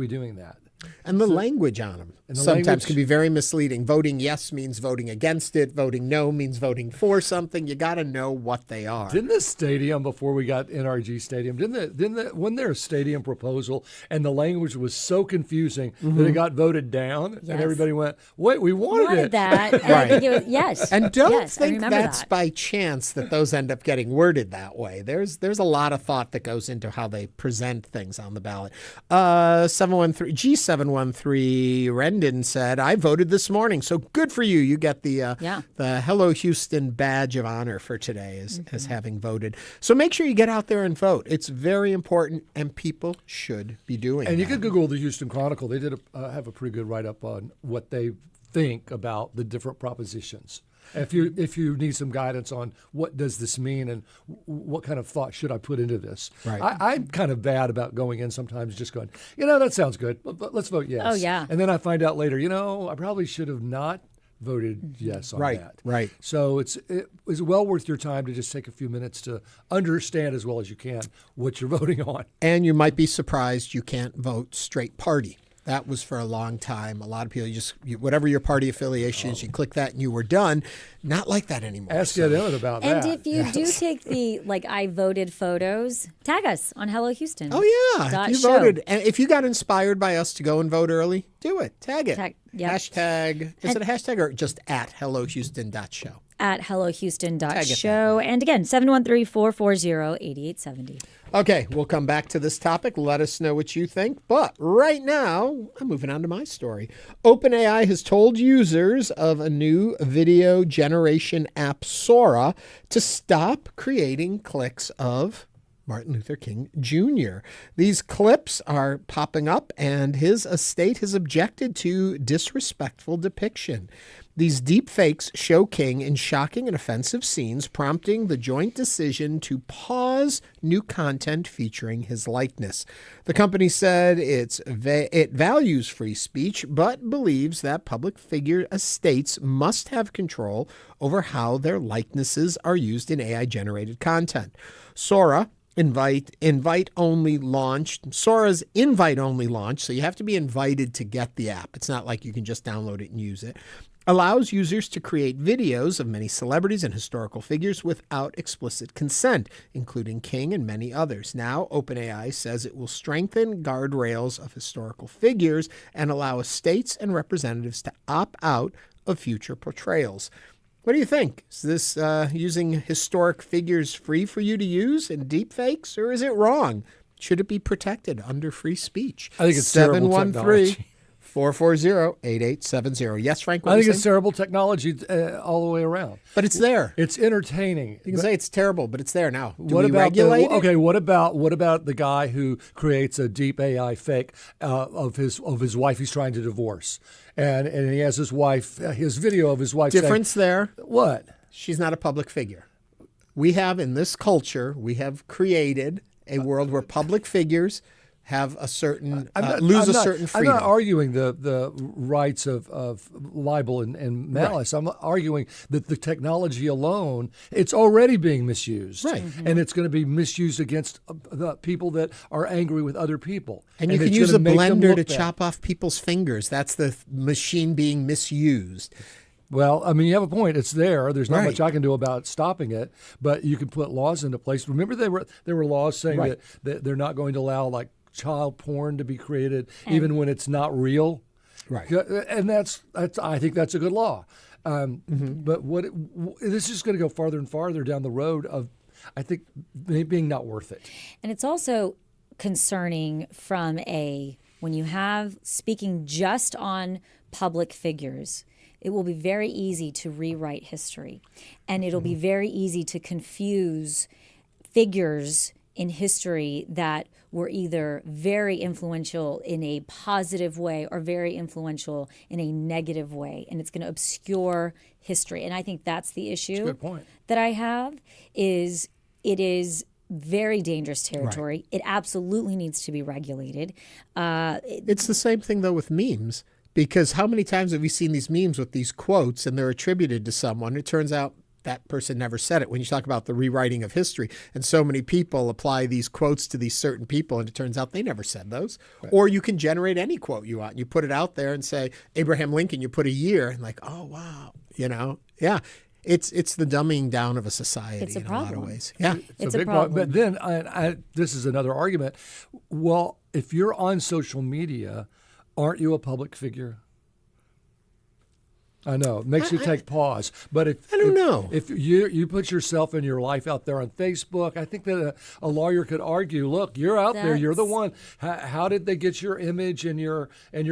doing that? And the language on them sometimes can be very misleading. Voting yes means voting against it. Voting no means voting for something. You got to know what they are. Didn't the stadium, before we got NRG Stadium, wasn't there a stadium proposal and the language was so confusing that it got voted down and everybody went, wait, we wanted it. that. And I think it was, yes. And don't yes, think that's by chance that those end up getting worded that way. There's a lot of thought that goes into how they present things on the ballot. 713 Rendon said, I voted this morning, so good for you. You get the Hello Houston badge of honor for today as having voted. So make sure you get out there and vote. It's very important, and people should be doing And that. you could Google the Houston Chronicle. They did have a pretty good write-up on what they think about the different propositions. If you need some guidance on what does this mean and what kind of thought should I put into this. Right. I'm kind of bad about going in sometimes just going, that sounds good, but let's vote yes. Oh, yeah. And then I find out later, I probably should have not voted yes on that. Right. So it was well worth your time to just take a few minutes to understand as well as you can what you're voting on. And you might be surprised you can't vote straight party. That was for a long time. A lot of people, whatever your party affiliation is, you click that and you were done. Not like that anymore. Ask Ed Emmett about And that. if you do take the, I voted photos, tag us on Hello Houston. Oh, yeah. If you voted. And if you got inspired by us to go and vote early, do it. Tag it. Hashtag. Is it a hashtag or just at HelloHouston.show? At HelloHouston.show. And again, 713-440-8870. Okay, we'll come back to this topic. Let us know what you think. But right now, I'm moving on to my story. OpenAI has told users of a new video generation app, Sora, to stop creating clips of Martin Luther King Jr. These clips are popping up, and his estate has objected to disrespectful depiction. These deep fakes show King in shocking and offensive scenes, prompting the joint decision to pause new content featuring his likeness. The company said it values free speech, but believes that public figure estates must have control over how their likenesses are used in AI-generated content. Sora's invite-only launch, so you have to be invited to get the app. It's not like you can just download it and use it. Allows users to create videos of many celebrities and historical figures without explicit consent, including King and many others. Now, OpenAI says it will strengthen guardrails of historical figures and allow estates and representatives to opt out of future portrayals. What do you think? Is this using historic figures free for you to use in deepfakes, or is it wrong? Should it be protected under free speech? I think it's terrible technology. 713-440-8870. Yes, Frank? I think it's terrible technology all the way around. But it's there. It's entertaining. You can say it's terrible, but it's there now. Do what we about regulate it? Okay, what about the guy who creates a deep AI fake of his wife he's trying to divorce, and he has his video of his wife. Difference saying, there. What? She's not a public figure. We have in this culture, created a world where public figures have a certain certain freedom. I'm not arguing the rights of libel and malice. Right. I'm arguing that the technology alone, it's already being misused. Right. And it's going to be misused against the people that are angry with other people. And you can use a blender to chop off people's fingers. That's the machine being misused. Well, you have a point. It's there. There's not much I can do about stopping it, but you can put laws into place. Remember, there were laws saying that they're not going to allow child porn to be created even when it's not real. Right. And I think that's a good law. But this is going to go farther and farther down the road of, I think, being not worth it. And it's also concerning from when you have speaking just on public figures, it will be very easy to rewrite history. And it'll be very easy to confuse figures in history that were either very influential in a positive way or very influential in a negative way. And it's going to obscure history. And I think that's the issue That's a good point. that I have is it is very dangerous territory. Right. It absolutely needs to be regulated. It's the same thing, though, with memes. Because how many times have we seen these memes with these quotes and they're attributed to someone? It turns out that person never said it. When you talk about the rewriting of history, and so many people apply these quotes to these certain people, and it turns out they never said those. Right. Or you can generate any quote you want. You put it out there and say, Abraham Lincoln, you put a year, and like, oh, wow. Yeah. It's the dumbing down of a society in a lot of ways. Yeah. It's a big problem. But then this is another argument. Well, if you're on social media, aren't you a public figure? I know. It makes you take pause. But I don't know. If you put yourself and your life out there on Facebook, I think that a lawyer could argue, look, you're out there. You're the one. How did they get your image and your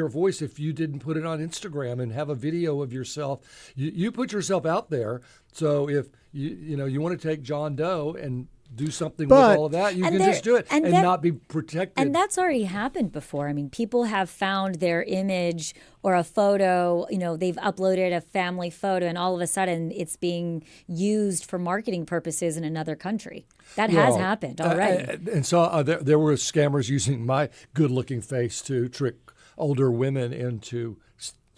voice if you didn't put it on Instagram and have a video of yourself? You put yourself out there. So if you want to take John Doe and do something with all of that, you can just do it and not be protected. And that's already happened before. I mean, people have found their image or a photo, they've uploaded a family photo and all of a sudden it's being used for marketing purposes in another country. That has happened already. And so there were scammers using my good-looking face to trick older women into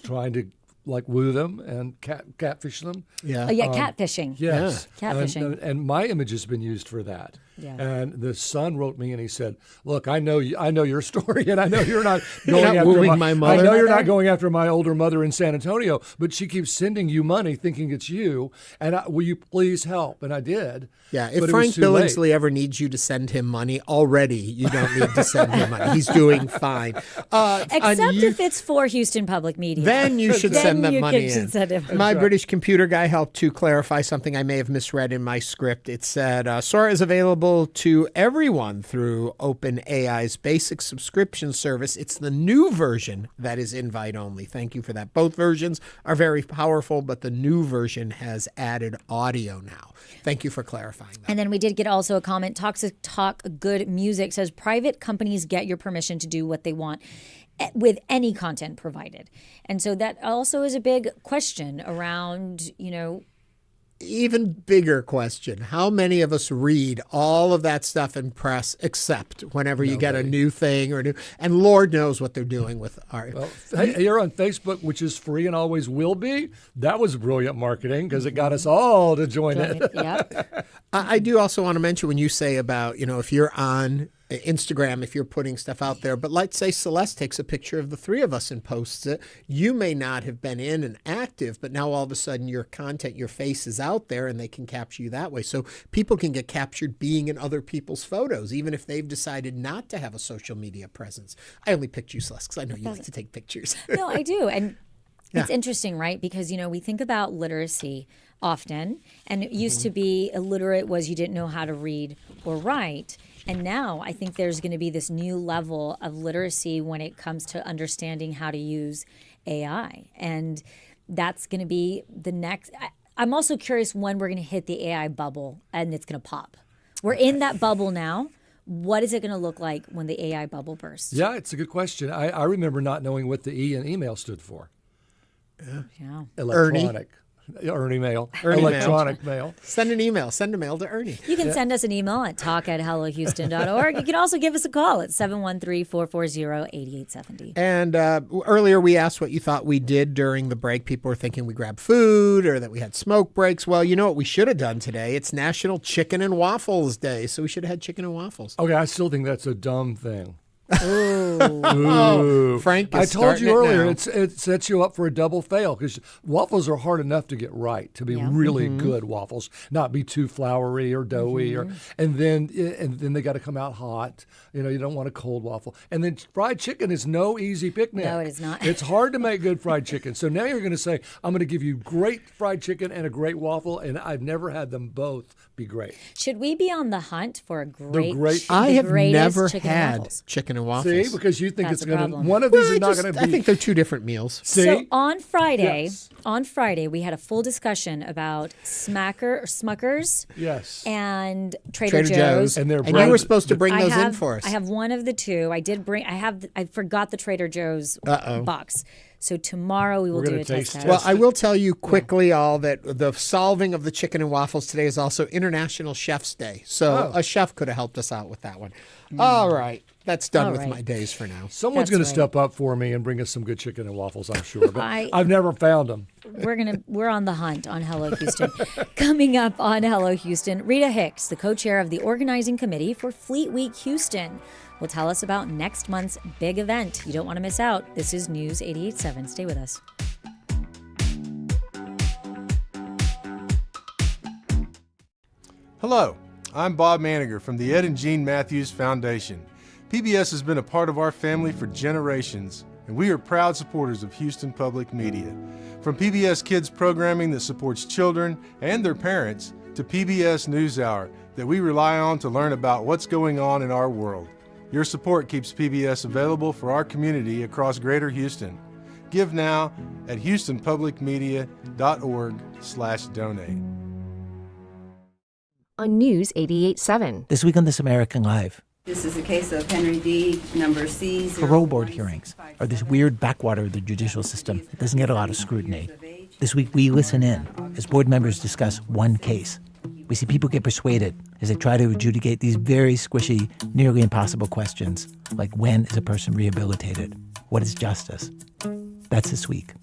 trying to woo them and catfish them. Yeah. Catfishing. Yes. Yeah. Catfishing. And my image has been used for that. Yeah. And the son wrote me and he said, "Look, I know your story, and I know you're not You're going not after wooing my mother. I know you're not going after my older mother in San Antonio, but she keeps sending you money, thinking it's you. And will you please help?" And I did. Yeah. If Frank Billingsley ever needs you to send him money, already you don't need to send him money. He's doing fine. Except if it's for Houston Public Media. Then you should send them money in. Send him. My British computer guy helped to clarify something I may have misread in my script. It said Sora is available to everyone through OpenAI's basic subscription service. It's the new version that is invite only. Thank you for that. Both versions are very powerful, but the new version has added audio now. Thank you for clarifying that. And then we did get also a comment. Toxic Talk Good Music says private companies get your permission to do what they want with any content provided. And so that also is a big question around, Even bigger question. How many of us read all of that stuff and press accept whenever you get a new thing and Lord knows what they're doing with our... Well, hey, you're on Facebook, which is free and always will be. That was brilliant marketing because it got us all to join it. Yep. I do also want to mention when you say about, if you're on Instagram, if you're putting stuff out there, but let's say Celeste takes a picture of the three of us and posts it. You may not have been in and active, but now all of a sudden your content, your face is out there and they can capture you that way. So people can get captured being in other people's photos, even if they've decided not to have a social media presence. I only picked you, Celeste, because I know you like to take pictures. No, I do. And it's interesting, right? Because, we think about literacy often, and it used to be illiterate was you didn't know how to read or write. And now I think there's going to be this new level of literacy when it comes to understanding how to use AI. And that's going to be the next. I'm also curious when we're going to hit the AI bubble and it's going to pop. We're in that bubble now. What is it going to look like when the AI bubble bursts? Yeah, it's a good question. I remember not knowing what the E in email stood for. Yeah. Electronic. Ernie mail. Electronic mail. Send an email. Send a mail to Ernie. You can send us an email at talk@hellohouston.org. You can also give us a call at 713-440-8870. And earlier we asked what you thought we did during the break. People were thinking we grabbed food or that we had smoke breaks. Well, you know what we should have done today? It's National Chicken and Waffles Day, so we should have had chicken and waffles. Okay, I still think that's a dumb thing. Ooh. Frank is I told you starting earlier, it it sets you up for a double fail because waffles are hard enough to get right, to be really good waffles, not be too floury or doughy, and then they got to come out hot. You don't want a cold waffle. And then fried chicken is no easy picnic. No, it is not. It's hard to make good fried chicken. So now you're going to say, I'm going to give you great fried chicken and a great waffle, and I've never had them both be great. Should we be on the hunt for a great I have never chicken had waffles? chicken chicken and waffles. See, because you think That's it's a going to, problem. one of these is not going to be. I think they're two different meals. See? So on Friday, Yes. we had a full discussion about Smuckers Yes. and Trader Joe's. And, And you were supposed to bring those in for us. I have one of the two. I did bring. I forgot the Trader Joe's box. So tomorrow we will do a taste test. Well, I will tell you quickly all that the solving of the chicken and waffles today is also International Chef's Day. So a chef could have helped us out with that one. All right. That's done with my days for now. Someone's going to step up for me and bring us some good chicken and waffles, I'm sure. But I've never found them. We're on the hunt on Hello Houston. Coming up on Hello Houston, Reda Hicks, the co-chair of the organizing committee for Fleet Week Houston, will tell us about next month's big event. You don't want to miss out. This is News 88.7. Stay with us. Hello, I'm Bob Maniger from the Ed and Jean Matthews Foundation. PBS has been a part of our family for generations, and we are proud supporters of Houston Public Media. From PBS Kids programming that supports children and their parents to PBS NewsHour that we rely on to learn about what's going on in our world. Your support keeps PBS available for our community across Greater Houston. Give now at houstonpublicmedia.org/donate. On News 88.7. This week on This American Life. This is a case of Henry D. number C. Parole board hearings are this weird backwater of the judicial system that doesn't get a lot of scrutiny. This week we listen in as board members discuss one case. We see people get persuaded as they try to adjudicate these very squishy, nearly impossible questions, like when is a person rehabilitated? What is justice? That's this week.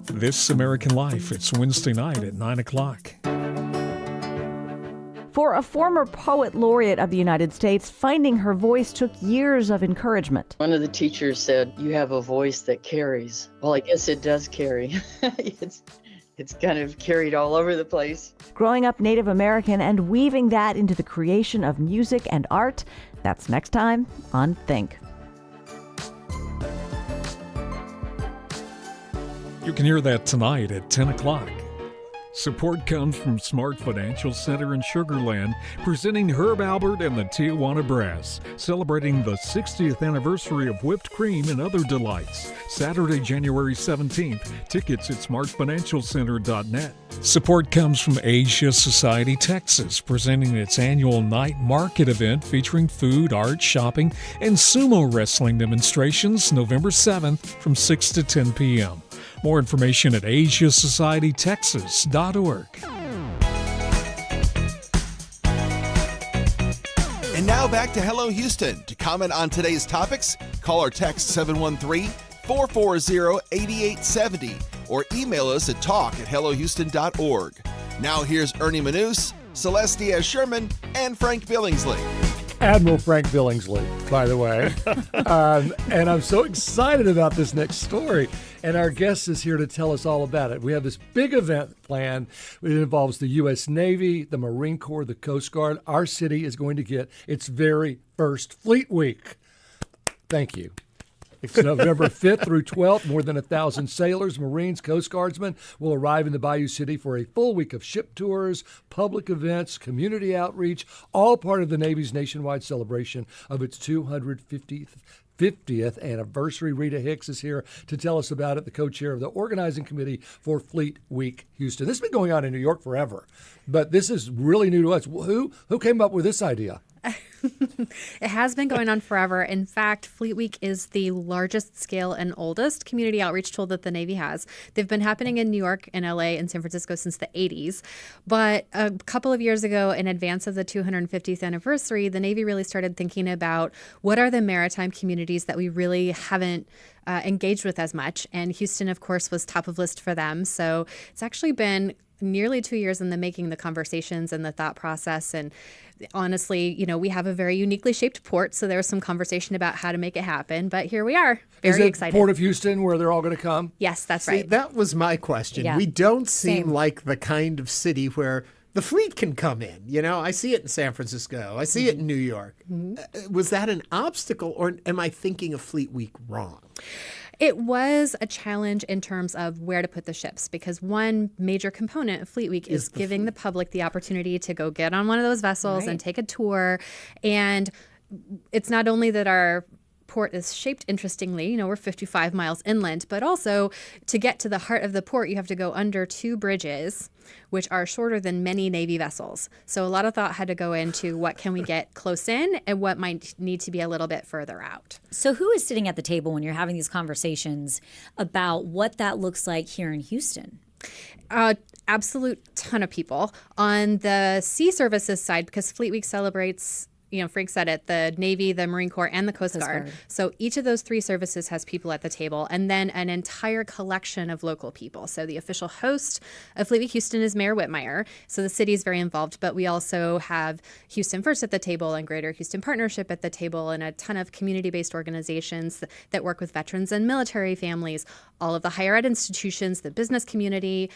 This American Life. It's Wednesday night at 9 o'clock. For a former poet laureate of the United States, finding her voice took years of encouragement. One of the teachers said, "You have a voice that carries." Well, I guess it does carry. It's kind of carried all over the place. Growing up Native American and weaving that into the creation of music and art, that's next time on Think. You can hear that tonight at 10 o'clock. Support comes from Smart Financial Center in Sugar Land, presenting Herb Albert and the Tijuana Brass, celebrating the 60th anniversary of whipped cream and other delights. Saturday, January 17th. Tickets at smartfinancialcenter.net. Support comes from Asia Society Texas, presenting its annual night market event featuring food, art, shopping, and sumo wrestling demonstrations November 7th from 6 to 10 p.m. More information at asiasocietytexas.org. And now back to Hello Houston. To comment on today's topics, call or text 713-440-8870 or email us at talk@hellohouston.org. Now here's Ernie Manous, Celeste Diaz-Sherman, and Frank Billingsley. Admiral Frank Billingsley, by the way. And I'm so excited about this next story. And our guest is here to tell us all about it. We have this big event planned. It involves the U.S. Navy, the Marine Corps, the Coast Guard. Our city is going to get its very first Fleet Week. Thank you. It's November 5th through 12th. More than 1,000 sailors, Marines, Coast Guardsmen will arrive in the Bayou City for a full week of ship tours, public events, community outreach, all part of the Navy's nationwide celebration of its 250th anniversary. Reda Hicks is here to tell us about it, the co-chair of the organizing committee for Fleet Week Houston. This has been going on in New York forever, but this is really new to us. Who came up with this idea? It has been going on forever. In fact, Fleet Week is the largest scale and oldest community outreach tool that the Navy has. They've been happening in New York and LA and San Francisco since the 80s. But a couple of years ago, in advance of the 250th anniversary, the Navy really started thinking about what are the maritime communities that we really haven't engaged with as much. And Houston, of course, was top of list for them. So it's actually been nearly 2 years in the making, the conversations and the thought process. And honestly, you know, we have a very uniquely shaped port, so there was some conversation about how to make it happen. But here we are, very excited. Port of Houston, where they're all going to come? Yes, that's See, right. that was my question. Yeah. We don't seem Same. like the kind of city where the fleet can come in. You know, I see it in San Francisco. I see it in New York. Was that an obstacle, or am I thinking of Fleet Week wrong? It was a challenge in terms of where to put the ships, because one major component of Fleet Week is giving the public the opportunity to go get on one of those vessels and take a tour. And it's not only that our port is shaped interestingly, you know, we're 55 miles inland, but also to get to the heart of the port, you have to go under 2 bridges, which are shorter than many Navy vessels. So a lot of thought had to go into what can we get close in and what might need to be a little bit further out. So who is sitting at the table when you're having these conversations about what that looks like here in Houston? Absolute ton of people. On the sea services side, because Fleet Week celebrates, you know, Frank said it, the Navy, the Marine Corps, and the Coast Guard. So each of those 3 services has people at the table, and then an entire collection of local people. So the official host of Fleet Week Houston is Mayor Whitmire. So the city is very involved, but we also have Houston First at the table and Greater Houston Partnership at the table, and a ton of community-based organizations that work with veterans and military families, all of the higher ed institutions, the business community,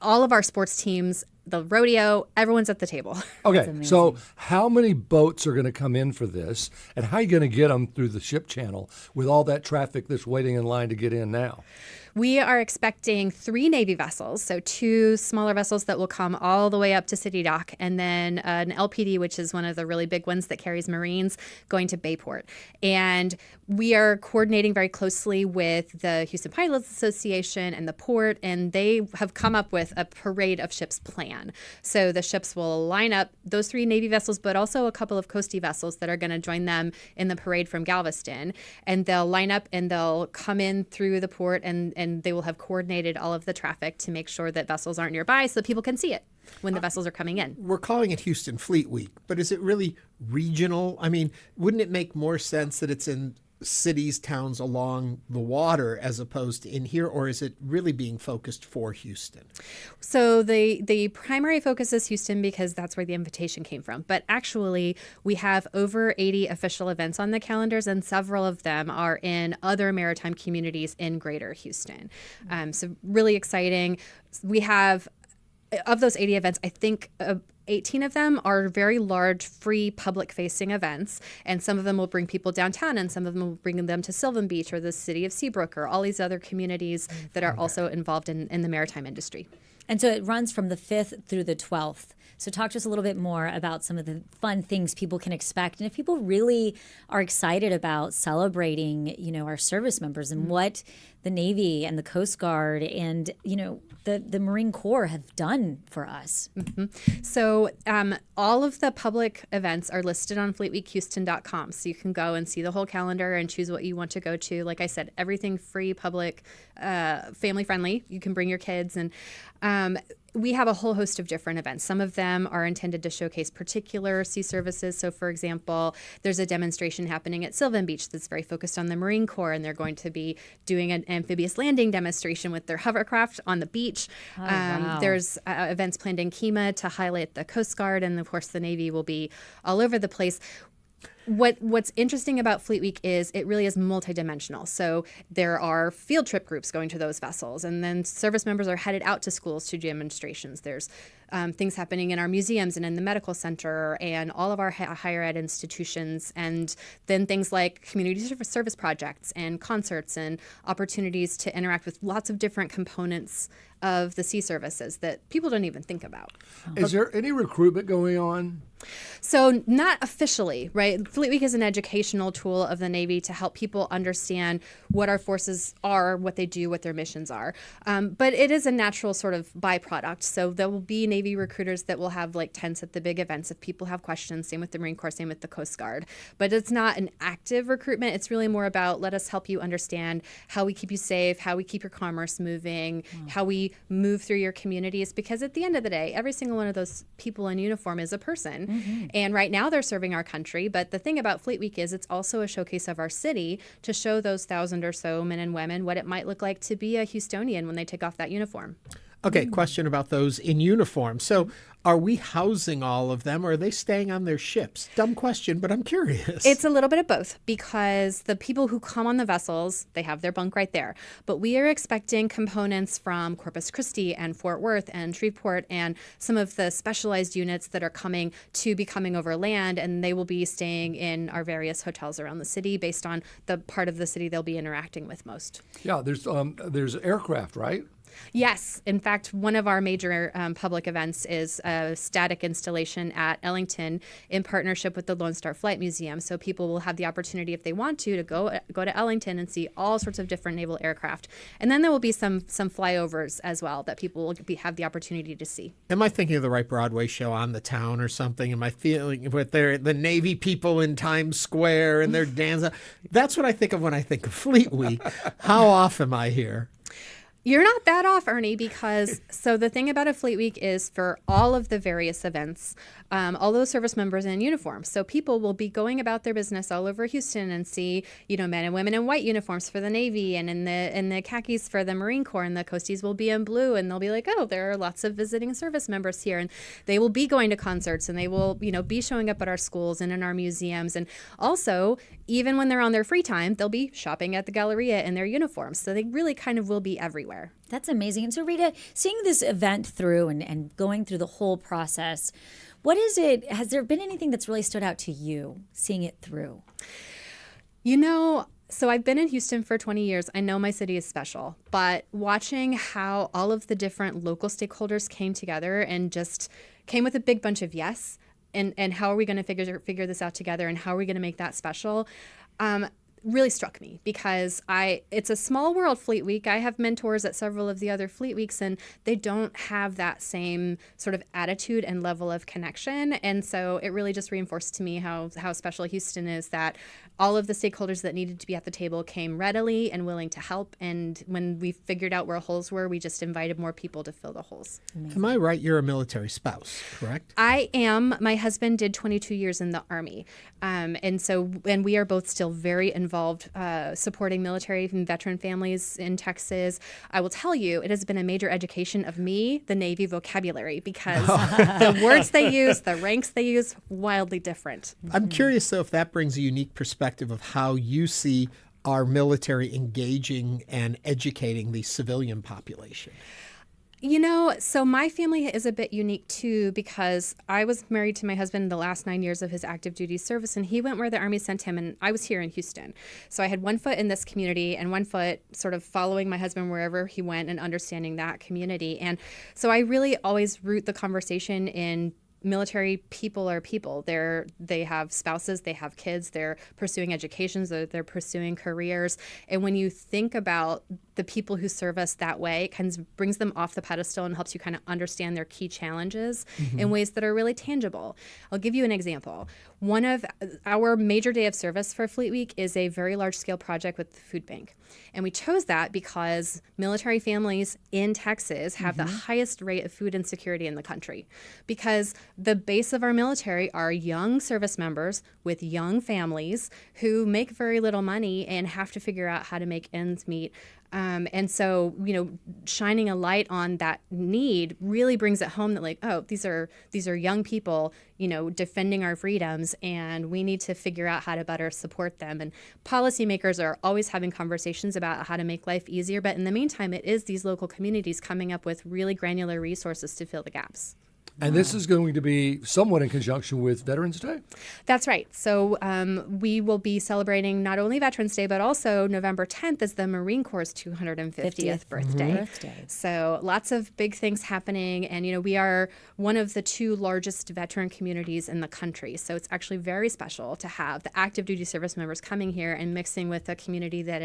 all of our sports teams, the rodeo, everyone's at the table. Okay, so how many boats are going to come in for this, and how are you going to get them through the ship channel with all that traffic that's waiting in line to get in now? We are expecting 3 Navy vessels, so 2 smaller vessels that will come all the way up to City Dock, and then an LPD, which is one of the really big ones that carries Marines, going to Bayport. And we are coordinating very closely with the Houston Pilots Association and the port, and they have come up with a parade of ships plan. So the ships will line up, those 3 Navy vessels, but also a couple of coastie vessels that are going to join them in the parade from Galveston. And they'll line up and they'll come in through the port, and they will have coordinated all of the traffic to make sure that vessels aren't nearby so people can see it when the vessels are coming in. We're calling it Houston Fleet Week, but is it really regional? I mean, wouldn't it make more sense that it's in cities, towns along the water as opposed to in here, or is it really being focused for Houston? So the primary focus is Houston because that's where the invitation came from. But actually, we have over 80 official events on the calendars, and several of them are in other maritime communities in Greater Houston. So really exciting. We have, of those 80 events, I think 18 of them are very large, free, public-facing events, and some of them will bring people downtown, and some of them will bring them to Sylvan Beach or the city of Seabrook or all these other communities that are also involved in the maritime industry. And so it runs from the 5th through the 12th. So talk to us a little bit more about some of the fun things people can expect, and if people really are excited about celebrating, you know, our service members and what the Navy and the Coast Guard and, you know, the Marine Corps have done for us. So all of the public events are listed on fleetweekhouston.com. So you can go and see the whole calendar and choose what you want to go to. Like I said, everything free, public, family friendly. You can bring your kids. And we have a whole host of different events. Some of them are intended to showcase particular sea services. So, for example, there's a demonstration happening at Sylvan Beach that's very focused on the Marine Corps, and they're going to be doing an amphibious landing demonstration with their hovercraft on the beach. Wow. There's events planned in Kemah to highlight the Coast Guard, and of course the Navy will be all over the place. What's interesting about Fleet Week is it really is multidimensional. So there are field trip groups going to those vessels, and then service members are headed out to schools to do demonstrations. There's things happening in our museums and in the medical center and all of our higher ed institutions, and then things like community service projects and concerts and opportunities to interact with lots of different components of the sea services that people don't even think about. Is there any recruitment going on? So not officially, right? Fleet Week is an educational tool of the Navy to help people understand what our forces are, what they do, what their missions are. But it is a natural sort of byproduct. So there will be Navy recruiters that will have like tents at the big events if people have questions, same with the Marine Corps, same with the Coast Guard. But it's not an active recruitment. It's really more about let us help you understand how we keep you safe, how we keep your commerce moving, how we move through your communities. Because at the end of the day, every single one of those people in uniform is a person. And right now they're serving our country. But the thing about Fleet Week is it's also a showcase of our city to show those 1,000 or so men and women what it might look like to be a Houstonian when they take off that uniform. Okay, question about those in uniform. So Are we housing all of them, or are they staying on their ships? Dumb question, but I'm curious. It's a little bit of both, because the people who come on the vessels, they have their bunk right there. But we are expecting components from Corpus Christi and Fort Worth and Shreveport and some of the specialized units that are coming over land, and they will be staying in our various hotels around the city based on the part of the city they'll be interacting with most. Yeah, there's aircraft, right? Yes. In fact, one of our major public events is a static installation at Ellington in partnership with the Lone Star Flight Museum. So people will have the opportunity, if they want to go to Ellington and see all sorts of different naval aircraft. And then there will be some flyovers as well that people will have the opportunity to see. Am I thinking of the right Broadway show, On the Town or something? Am I feeling with the Navy people in Times Square and their dancing? That's what I think of when I think of Fleet Week. How off am I here? You're not that off, Ernie, because so the thing about a Fleet Week is for all of the various events, all those service members in uniform. So people will be going about their business all over Houston and see, men and women in white uniforms for the Navy and in the khakis for the Marine Corps, and the Coasties will be in blue, and they'll be like, oh, there are lots of visiting service members here, and they will be going to concerts, and they will, be showing up at our schools and in our museums, and also even when they're on their free time, they'll be shopping at the Galleria in their uniforms. So they really kind of will be everywhere. That's amazing. And so, Rita, seeing this event through and going through the whole process, what is it? Has there been anything that's really stood out to you seeing it through? So I've been in Houston for 20 years. I know my city is special, but watching how all of the different local stakeholders came together and just came with a big bunch of yes, and how are we going to figure this out together, and how are we going to make that special? Really struck me, because it's a small world, Fleet Week. I have mentors at several of the other Fleet Weeks, and they don't have that same sort of attitude and level of connection. And so it really just reinforced to me how special Houston is, that all of the stakeholders that needed to be at the table came readily and willing to help. And when we figured out where holes were, we just invited more people to fill the holes. Amazing. Am I right? You're a military spouse, correct? I am. My husband did 22 years in the Army. And we are both still very involved supporting military and veteran families in Texas. I will tell you, it has been a major education of me, the Navy vocabulary, because the words they use, the ranks they use, wildly different. I'm curious, though, if that brings a unique perspective of how you see our military engaging and educating the civilian population. So my family is a bit unique, too, because I was married to my husband the last 9 years of his active duty service, and he went where the Army sent him, and I was here in Houston. So I had one foot in this community and one foot sort of following my husband wherever he went and understanding that community. And so I really always root the conversation in military people are people. They have spouses, they have kids, they're pursuing educations, they're pursuing careers. And when you think about the people who serve us that way, it kind of brings them off the pedestal and helps you kind of understand their key challenges in ways that are really tangible. I'll give you an example. One of our major day of service for Fleet Week is a very large-scale project with the food bank. And we chose that because military families in Texas have the highest rate of food insecurity in the country, because the base of our military are young service members with young families who make very little money and have to figure out how to make ends meet. And so, shining a light on that need really brings it home that these are young people, defending our freedoms, and we need to figure out how to better support them. And policymakers are always having conversations about how to make life easier. But in the meantime, it is these local communities coming up with really granular resources to fill the gaps. And this is going to be somewhat in conjunction with Veterans Day? That's right. So we will be celebrating not only Veterans Day, but also November 10th is the Marine Corps' 250th birthday. So lots of big things happening. And, we are one of the two largest veteran communities in the country. So it's actually very special to have the active duty service members coming here and mixing with a community that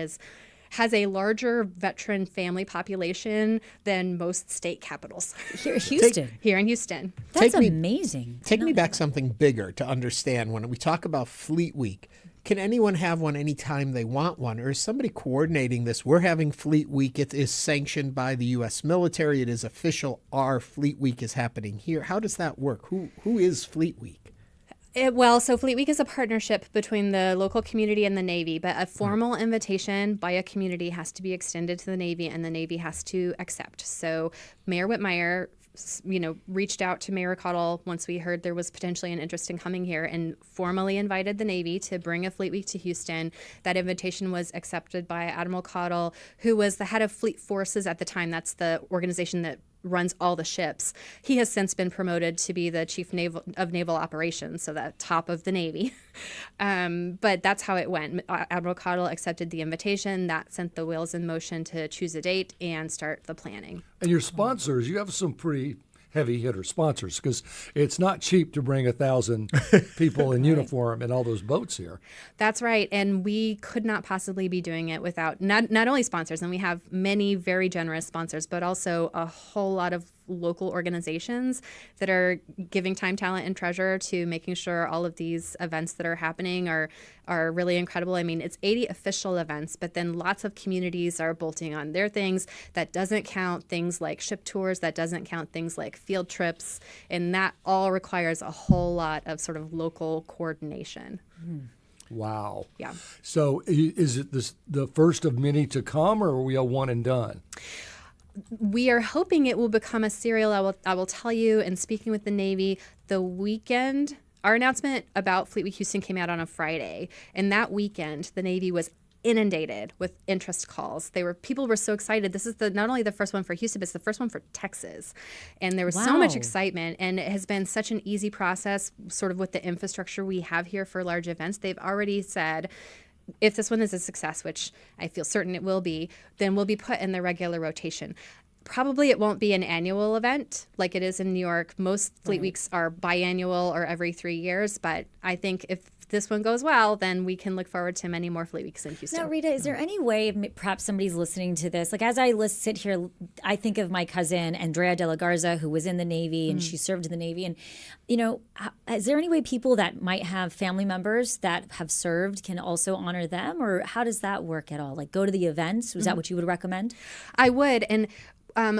has a larger veteran family population than most state capitals. Here in Houston. That's amazing. Take me back something bigger to understand. When we talk about Fleet Week, can anyone have one anytime they want one? Or is somebody coordinating this? We're having Fleet Week. It is sanctioned by the U.S. military. It is official. Our Fleet Week is happening here. How does that work? Who is Fleet Week? So Fleet Week is a partnership between the local community and the Navy, but a formal invitation by a community has to be extended to the Navy, and the Navy has to accept. So Mayor Whitmire reached out to Mayor Cottle once we heard there was potentially an interest in coming here and formally invited the Navy to bring a Fleet Week to Houston. That invitation was accepted by Admiral Cottle, who was the head of Fleet Forces at the time. That's the organization that runs all the ships. He has since been promoted to be the chief of naval operations, so the top of the Navy. But that's how it went. Admiral Cottle accepted the invitation. That sent the wheels in motion to choose a date and start the planning. And your sponsors, you have some pretty heavy hitter sponsors, because it's not cheap to bring 1,000 people in uniform and all those boats here. That's right. And we could not possibly be doing it without not only sponsors, and we have many very generous sponsors, but also a whole lot of local organizations that are giving time, talent, and treasure to making sure all of these events that are happening are really incredible. I mean, it's 80 official events, but then lots of communities are bolting on their things. That doesn't count things like ship tours. That doesn't count things like field trips. And that all requires a whole lot of sort of local coordination. Wow. Yeah. So is it the first of many to come, or are we a one and done? We are hoping it will become a serial. I will tell you, in speaking with the Navy, the weekend, our announcement about Fleet Week Houston came out on a Friday. And that weekend, the Navy was inundated with interest calls. People were so excited. This is not only the first one for Houston, but it's the first one for Texas. And there was so much excitement, and it has been such an easy process, sort of with the infrastructure we have here for large events. They've already said, if this one is a success, which I feel certain it will be, then we'll be put in the regular rotation. Probably it won't be an annual event like it is in New York. Most Fleet Weeks are biannual or every 3 years, but I think if this one goes well, then we can look forward to many more Fleet Weeks in Houston. Now, Rita, is there any way, perhaps somebody's listening to this, like as I sit here, I think of my cousin, Andrea de la Garza, who was in the Navy and she served in the Navy. And, is there any way people that might have family members that have served can also honor them? Or how does that work at all? Like go to the events? Was that what you would recommend? I would. And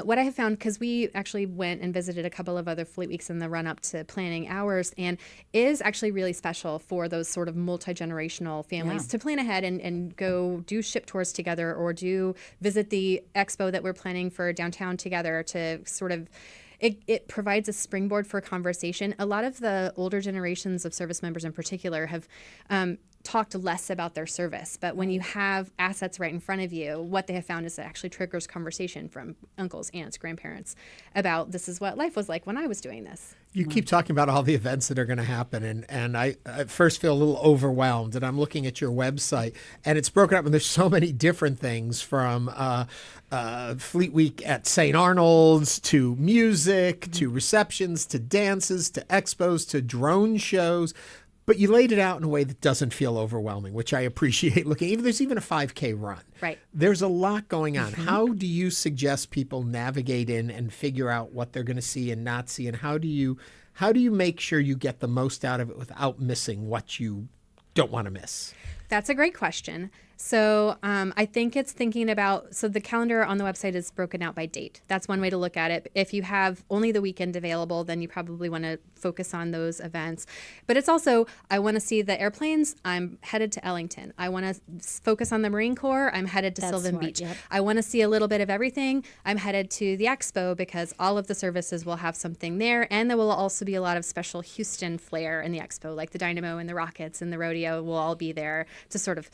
what I have found, because we actually went and visited a couple of other Fleet Weeks in the run-up to planning ours, and it is actually really special for those sort of multi-generational families to plan ahead and go do ship tours together or visit the expo that we're planning for downtown together to sort of it provides a springboard for conversation. A lot of the older generations of service members in particular have talked less about their service, but when you have assets right in front of you, what they have found is it actually triggers conversation from uncles, aunts, grandparents about this is what life was like when I was doing this. You keep talking about all the events that are going to happen, and I at first feel a little overwhelmed, and I'm looking at your website, and it's broken up, and there's so many different things from Fleet Week at St. Arnold's to music to receptions to dances to expos to drone shows. But you laid it out in a way that doesn't feel overwhelming, which I appreciate looking. There's even a 5K run. Right. There's a lot going on. How do you suggest people navigate in and figure out what they're going to see and not see? And how do you make sure you get the most out of it without missing what you don't want to miss? That's a great question. So I think it's thinking about, so the calendar on the website is broken out by date. That's one way to look at it. If you have only the weekend available, then you probably want to focus on those events. But it's also, I want to see the airplanes, I'm headed to Ellington. I want to focus on the Marine Corps, I'm headed to Sylvan Beach. Yep. I want to see a little bit of everything, I'm headed to the Expo because all of the services will have something there. And there will also be a lot of special Houston flair in the Expo, like the Dynamo and the Rockets and the Rodeo will all be there to sort of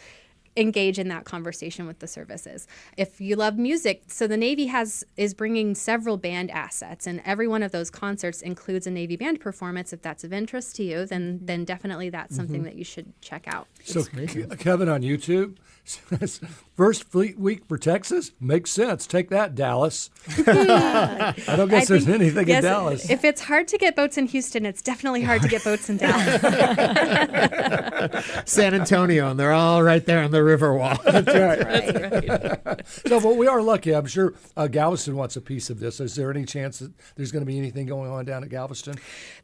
engage in that conversation with the services. If you love music, so the Navy is bringing several band assets, and every one of those concerts includes a Navy band performance. If that's of interest to you, then definitely that's something that you should check out. So Kevin on YouTube says, first Fleet Week for Texas? Makes sense. Take that, Dallas. I don't guess there's anything in Dallas. If it's hard to get boats in Houston, it's definitely hard to get boats in Dallas. San Antonio, and they're all right there on the Riverwalk. That's right. That's right. So, but we are lucky. I'm sure Galveston wants a piece of this. Is there any chance that there's going to be anything going on down at Galveston?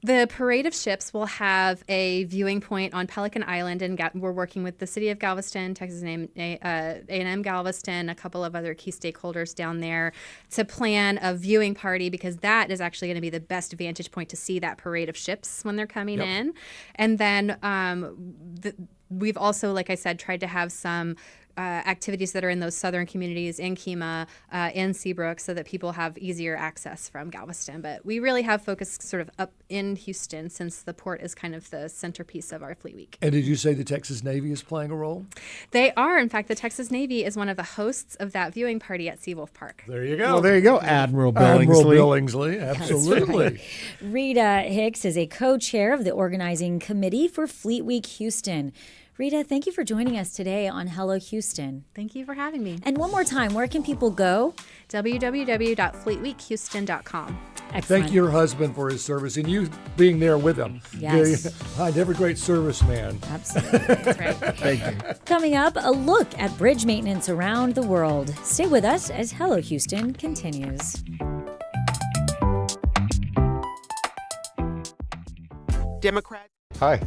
The Parade of Ships will have a viewing point on Pelican Island, and we're working with the City of Galveston, Texas A&M Galveston, a couple of other key stakeholders down there to plan a viewing party, because that is actually going to be the best vantage point to see that parade of ships when they're coming in. And then we've also, like I said, tried to have some activities that are in those southern communities in Kemah, in Seabrook, so that people have easier access from Galveston. But we really have focused sort of up in Houston, since the port is kind of the centerpiece of our Fleet Week. And did you say the Texas Navy is playing a role? They are. In fact, the Texas Navy is one of the hosts of that viewing party at Seawolf Park. There you go. Well, there you go, Admiral Billingsley. Admiral Billingsley, absolutely. Right. Reda Hicks is a co-chair of the organizing committee for Fleet Week Houston. Reda, thank you for joining us today on Hello Houston. Thank you for having me. And one more time, where can people go? www.fleetweekhouston.com. Excellent. Thank your husband for his service and you being there with him. Yes. Behind every great serviceman. Absolutely. That's right. Thank you. Coming up, a look at bridge maintenance around the world. Stay with us as Hello Houston continues. Democrat. Hi,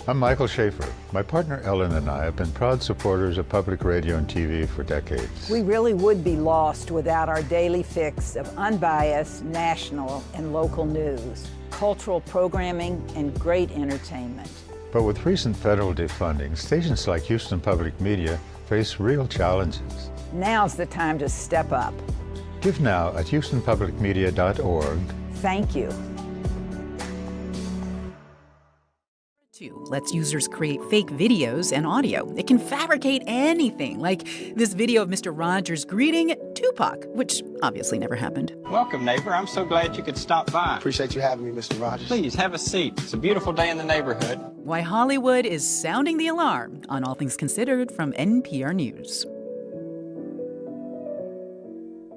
I'm Michael Schaefer. My partner Ellen and I have been proud supporters of public radio and TV for decades. We really would be lost without our daily fix of unbiased national and local news, cultural programming, and great entertainment. But with recent federal defunding, stations like Houston Public Media face real challenges. Now's the time to step up. Give now at houstonpublicmedia.org. Thank you. Lets users create fake videos and audio. It can fabricate anything, like this video of Mr. Rogers greeting Tupac, which obviously never happened. Welcome, neighbor. I'm so glad you could stop by. Appreciate you having me, Mr. Rogers. Please, have a seat. It's a beautiful day in the neighborhood. Why Hollywood is sounding the alarm on All Things Considered from NPR News.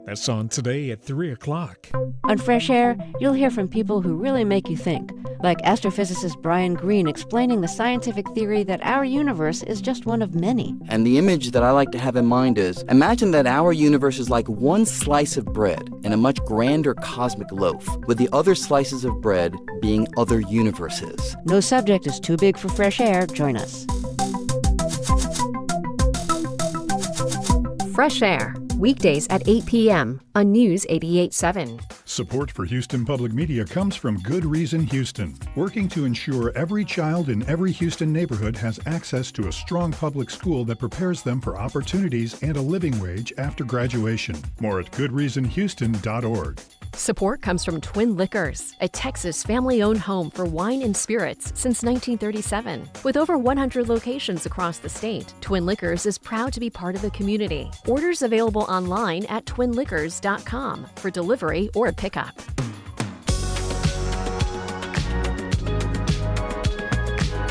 That's on today at 3 o'clock. On Fresh Air, you'll hear from people who really make you think, like astrophysicist Brian Greene explaining the scientific theory that our universe is just one of many. And the image that I like to have in mind is, imagine that our universe is like one slice of bread in a much grander cosmic loaf, with the other slices of bread being other universes. No subject is too big for Fresh Air. Join us. Fresh Air, weekdays at 8 p.m. on News 88.7. Support for Houston Public Media comes from Good Reason Houston, working to ensure every child in every Houston neighborhood has access to a strong public school that prepares them for opportunities and a living wage after graduation. More at goodreasonhouston.org. Support comes from Twin Liquors, a Texas family-owned home for wine and spirits since 1937. With over 100 locations across the state, Twin Liquors is proud to be part of the community. Orders available online at twinliquors.com for delivery or pickup.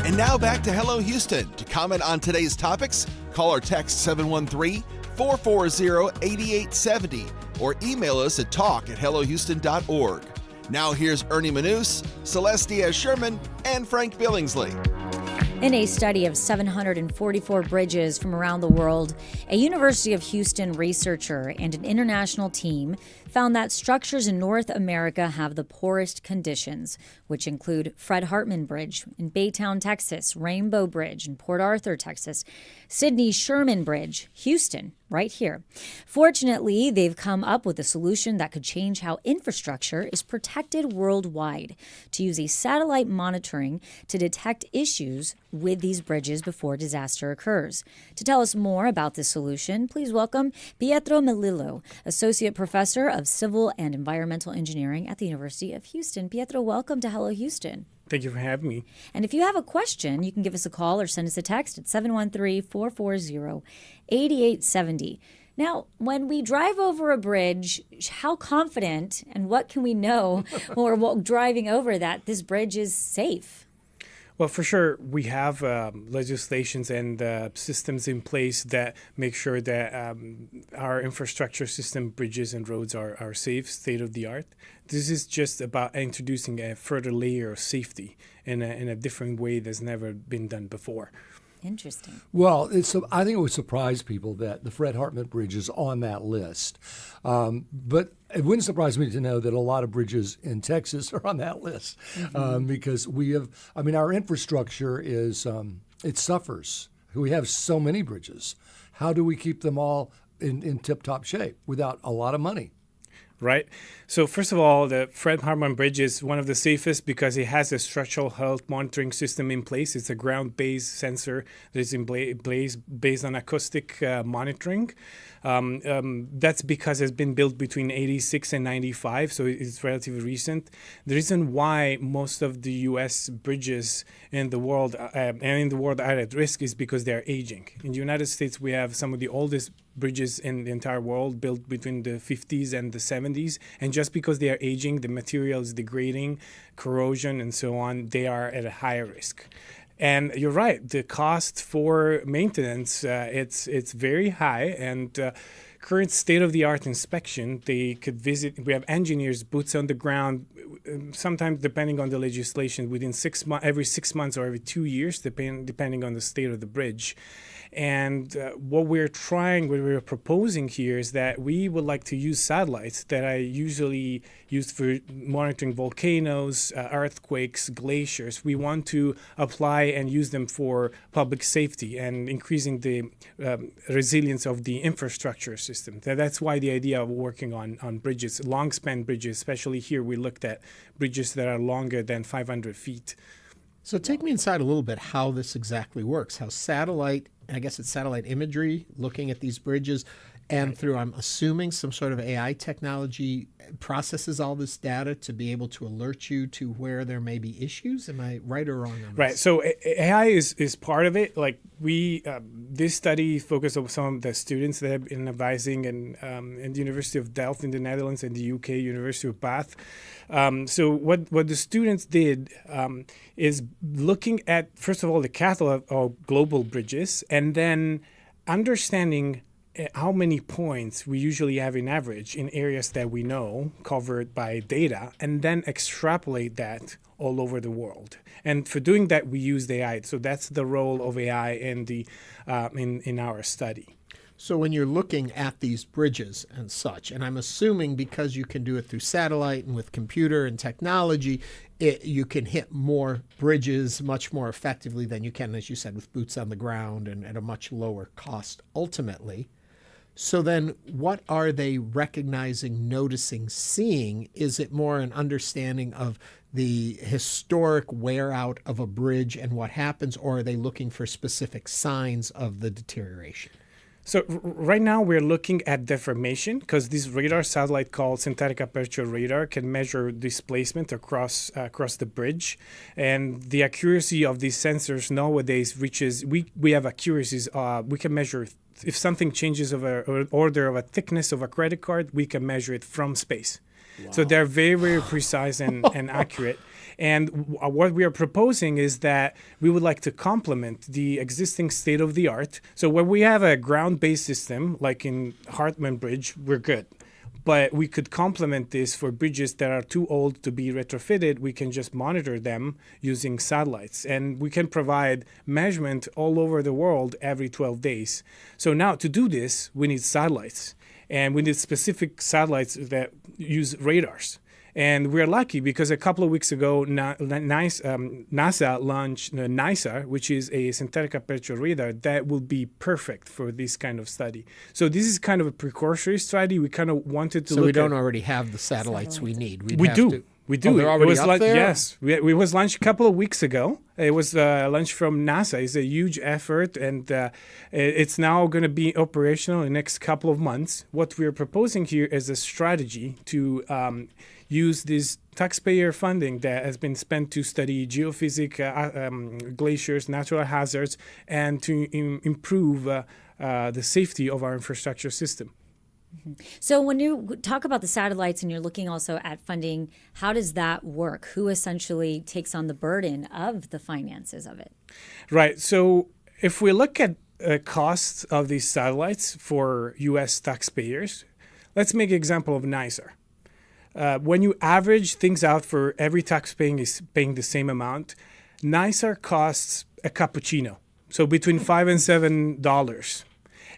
And now back to Hello Houston. To comment on today's topics, call or text 713-440-8870 or email us at talk@hellohouston.org. Now here's Ernie Manous, Celeste Diaz-Sherman, and Frank Billingsley. In a study of 744 bridges from around the world, a University of Houston researcher and an international team found that structures in North America have the poorest conditions, which include Fred Hartman Bridge in Baytown, Texas, Rainbow Bridge in Port Arthur, Texas, Sidney Sherman Bridge, Houston, right here. Fortunately, they've come up with a solution that could change how infrastructure is protected worldwide, to use a satellite monitoring to detect issues with these bridges before disaster occurs. To tell us more about this solution, please welcome Pietro Milillo, Associate Professor of Civil and Environmental Engineering at the University of Houston. Pietro, welcome to Hello Houston. Thank you for having me. And if you have a question, you can give us a call or send us a text at 713-440-8870. Now, when we drive over a bridge, how confident and what can we know when we're driving over that this bridge is safe? Well, for sure, we have legislations and systems in place that make sure that our infrastructure system, bridges and roads are safe, state-of-the-art. This is just about introducing a further layer of safety in a different way that's never been done before. Interesting. Well, I think it would surprise people that the Fred Hartman Bridge is on that list. But it wouldn't surprise me to know that a lot of bridges in Texas are on that list because our infrastructure is, it suffers. We have so many bridges. How do we keep them all in tip-top shape without a lot of money? right? So first of all, the Fred Hartman Bridge is one of the safest because it has a structural health monitoring system in place. It's a ground-based sensor that is in place based on acoustic monitoring. That's because it's been built between 86 and 95, so it's relatively recent. The reason why most of the U.S. bridges in the world are at risk is because they're aging. In the United States, we have some of the oldest bridges in the entire world built between the 50s and the 70s. And just because they are aging, the material is degrading, corrosion, and so on, they are at a higher risk. And you're right, the cost for maintenance, it's very high. And current state-of-the-art inspection, they could visit, we have engineers, boots on the ground, sometimes depending on the legislation, within 6 months, every 6 months or every 2 years, depending on the state of the bridge. And what we're proposing here is that we would like to use satellites that are usually used for monitoring volcanoes, earthquakes, glaciers. We want to apply and use them for public safety and increasing the resilience of the infrastructure system. That's why the idea of working on bridges, long-span bridges, especially here we looked at bridges that are longer than 500 feet. So take me inside a little bit how this exactly works, how satellite, I guess it's satellite imagery, looking at these bridges, and through, I'm assuming, some sort of AI technology processes all this data to be able to alert you to where there may be issues. Am I right or wrong on this? Right. So AI is part of it. Like this study focused on some of the students that have been advising in the University of Delft in the Netherlands and the UK University of Bath. So what the students did is looking at, first of all, the catalog of global bridges, and then understanding how many points we usually have in average in areas that we know covered by data, and then extrapolate that all over the world. And for doing that, we used AI. So that's the role of AI in the in our study. So when you're looking at these bridges and such, and I'm assuming because you can do it through satellite and with computer and technology, you can hit more bridges much more effectively than you can, as you said, with boots on the ground and at a much lower cost ultimately. So then what are they recognizing, noticing, seeing? Is it more an understanding of the historic wear out of a bridge and what happens, or are they looking for specific signs of the deterioration? So right now we're looking at deformation because this radar satellite called synthetic aperture radar can measure displacement across the bridge, and the accuracy of these sensors nowadays reaches. We have accuracies. We can measure if something changes of an order of a thickness of a credit card. We can measure it from space. Wow. So they're very, very precise and accurate. And what we are proposing is that we would like to complement the existing state-of-the-art. So when we have a ground-based system, like in Hartman Bridge, we're good. But we could complement this for bridges that are too old to be retrofitted. We can just monitor them using satellites. And we can provide measurement all over the world every 12 days. So now to do this, we need satellites. And we need specific satellites that use radars. And we're lucky because a couple of weeks ago, NASA launched NISA, which is a synthetic aperture radar that will be perfect for this kind of study. So this is kind of a precursory study. We kind of wanted to look at... So we don't already have the satellites we need. We do. We do. Oh, they're already up there? Yes. It was launched a couple of weeks ago. It was launched from NASA. It's a huge effort, and it's now going to be operational in the next couple of months. What we're proposing here is a strategy to use this taxpayer funding that has been spent to study geophysics, glaciers, natural hazards, and to improve the safety of our infrastructure system. So when you talk about the satellites and you're looking also at funding, how does that work? Who essentially takes on the burden of the finances of it? Right. So if we look at costs of these satellites for U.S. taxpayers, let's make an example of NISA. When you average things out for every taxpayer is paying the same amount, NISA costs a cappuccino, so between $5 and $7.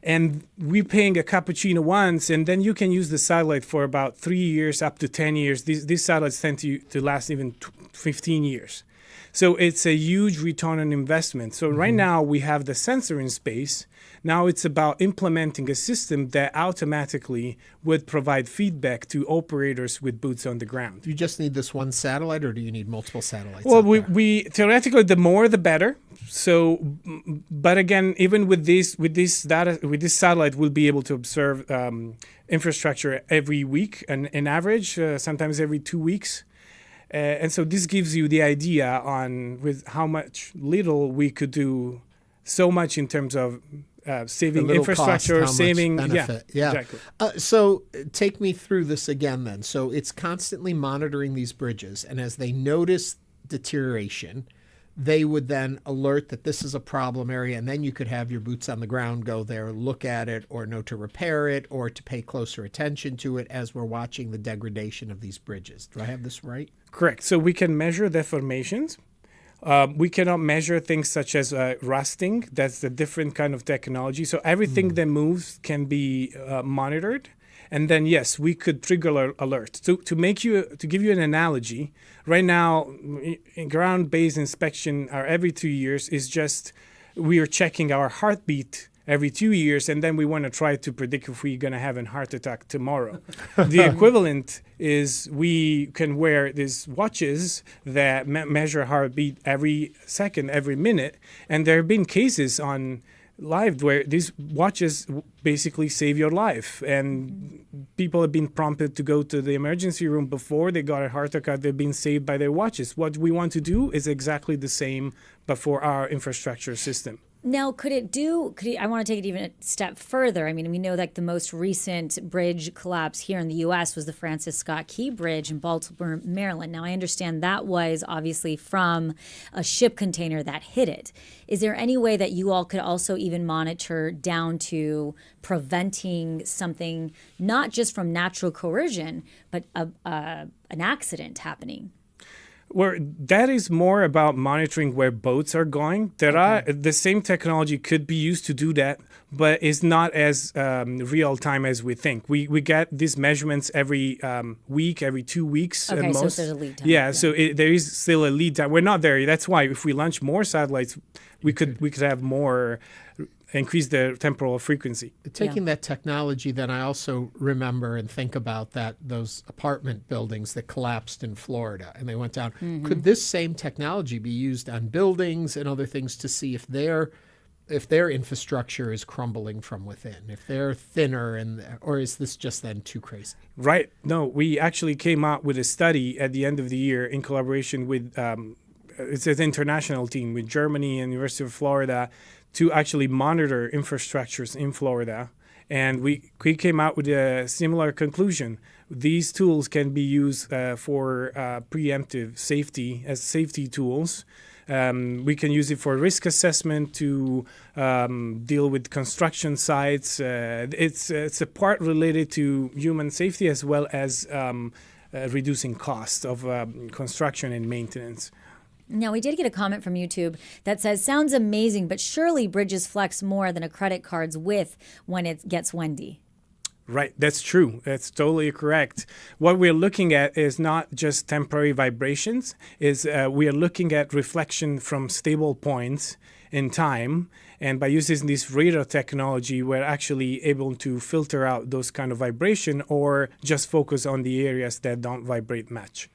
And we're paying a cappuccino once, and then you can use the satellite for about 3 years, up to 10 years. These satellites tend to last even 15 years. So it's a huge return on investment. So right now we have the sensor in space. Now it's about implementing a system that automatically would provide feedback to operators with boots on the ground. Do you just need this one satellite, or do you need multiple satellites? Well, we theoretically, the more the better. So, but again, even with this satellite, we'll be able to observe infrastructure every week, an average, sometimes every 2 weeks. And so this gives you the idea on with how much little we could do, so much in terms of saving infrastructure, cost, saving benefit. Yeah. Exactly. So take me through this again then. So it's constantly monitoring these bridges, and as they notice deterioration, they would then alert that this is a problem area, and then you could have your boots on the ground go there, look at it, or know to repair it, or to pay closer attention to it as we're watching the degradation of these bridges. Do I have this right? Correct. So we can measure deformations. We cannot measure things such as rusting. That's a different kind of technology. So everything that moves can be monitored. And then, yes, we could trigger alerts. To give you an analogy, right now, ground-based inspection every 2 years is just we are checking our heartbeat every 2 years, and then we want to try to predict if we're going to have a heart attack tomorrow. The equivalent is we can wear these watches that measure heartbeat every second, every minute, and there have been cases on live where these watches basically save your life, and people have been prompted to go to the emergency room before they got a heart attack. They've been saved by their watches. What we want to do is exactly the same, but for our infrastructure system. Now, I want to take it even a step further. I mean, we know that the most recent bridge collapse here in the U.S. was the Francis Scott Key Bridge in Baltimore, Maryland. Now, I understand that was obviously from a ship container that hit it. Is there any way that you all could also even monitor down to preventing something, not just from natural corrosion, but an accident happening? Well, that is more about monitoring where boats are going. The same technology could be used to do that, but it's not as real time as we think. We get these measurements every week, every 2 weeks at most. Okay, so there's a lead time. Yeah, so there is still a lead time. We're not there. That's why if we launch more satellites, we could have more. Increase the temporal frequency. Taking that technology, then I also remember and think about those apartment buildings that collapsed in Florida and they went down. Mm-hmm. Could this same technology be used on buildings and other things to see if their infrastructure is crumbling from within, if they're thinner, or is this just then too crazy? Right. No, we actually came out with a study at the end of the year in collaboration with it's an international team with Germany and University of Florida to actually monitor infrastructures in Florida. And we came out with a similar conclusion. These tools can be used for preemptive safety as safety tools. We can use it for risk assessment to deal with construction sites. It's a part related to human safety as well as reducing cost of construction and maintenance. Now, we did get a comment from YouTube that says, sounds amazing, but surely bridges flex more than a credit card's width when it gets windy. Right, that's true. That's totally correct. What we're looking at is not just temporary vibrations, we are looking at reflection from stable points in time. And by using this radar technology, we're actually able to filter out those kind of vibration or just focus on the areas that don't vibrate much.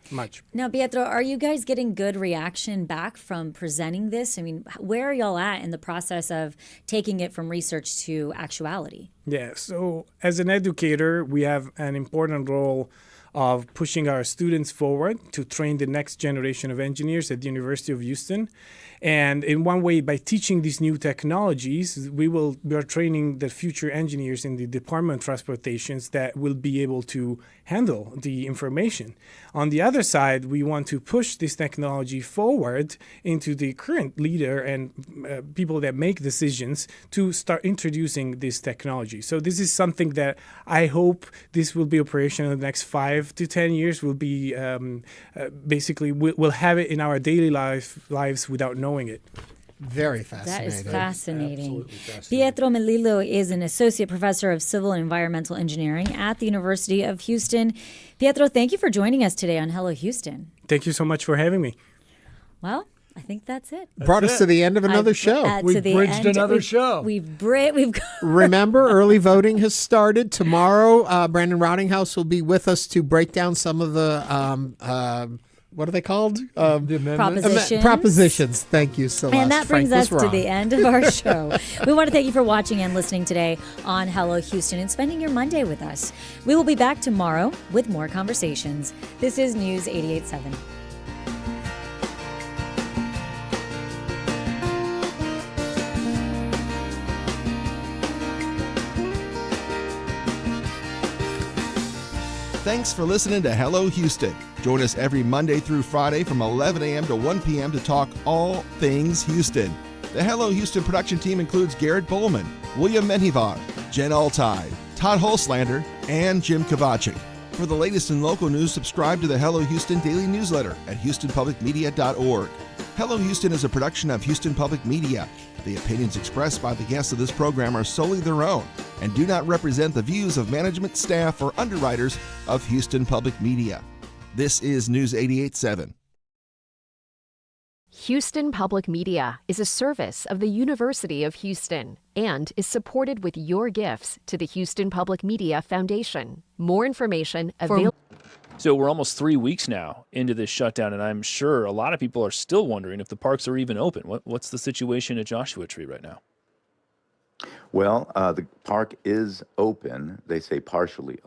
Now, Pietro, are you guys getting good reaction back from presenting this? I mean, where are y'all at in the process of taking it from research to actuality? Yeah, so as an educator, we have an important role of pushing our students forward to train the next generation of engineers at the University of Houston. And in one way, by teaching these new technologies, we are training the future engineers in the Department of Transportations that will be able to handle the information. On the other side, we want to push this technology forward into the current leader and people that make decisions to start introducing this technology. So this is something that I hope this will be operational in the next 5 to 10 years. Will be basically we'll have it in our daily lives without knowing it. Very That fascinating. is fascinating. Absolutely fascinating. Pietro Milillo is an associate professor of civil and environmental engineering at the University of Houston. Pietro, thank you for joining us today on Hello Houston. Thank you so much for having me. Well, I think that's it. Brought us to the end of another show. We've bridged another show. We've Remember, early voting has started. Tomorrow, Brandon Rottinghouse will be with us to break down some of the, what are they called? The amendments. Propositions. Thank you, Celeste. And that brings Frank us was to wrong. the end of our show. We want to thank you for watching and listening today on Hello Houston and spending your Monday with us. We will be back tomorrow with more conversations. This is News 88.7. Thanks for listening to Hello Houston. Join us every Monday through Friday from 11 a.m. to 1 p.m. to talk all things Houston. The Hello Houston production team includes Garrett Bowman, William Menjivar, Jen Altai, Todd Holslander, and Jim Kovacic. For the latest in local news, subscribe to the Hello Houston daily newsletter at houstonpublicmedia.org. Hello Houston is a production of Houston Public Media. The opinions expressed by the guests of this program are solely their own and do not represent the views of management, staff, or underwriters of Houston Public Media. This is News 88.7. Houston Public Media is a service of the University of Houston and is supported with your gifts to the Houston Public Media Foundation. More information available. So we're almost 3 weeks now into this shutdown, and I'm sure a lot of people are still wondering if the parks are even open. What's the situation at Joshua Tree right now? Well, the park is open. They say partially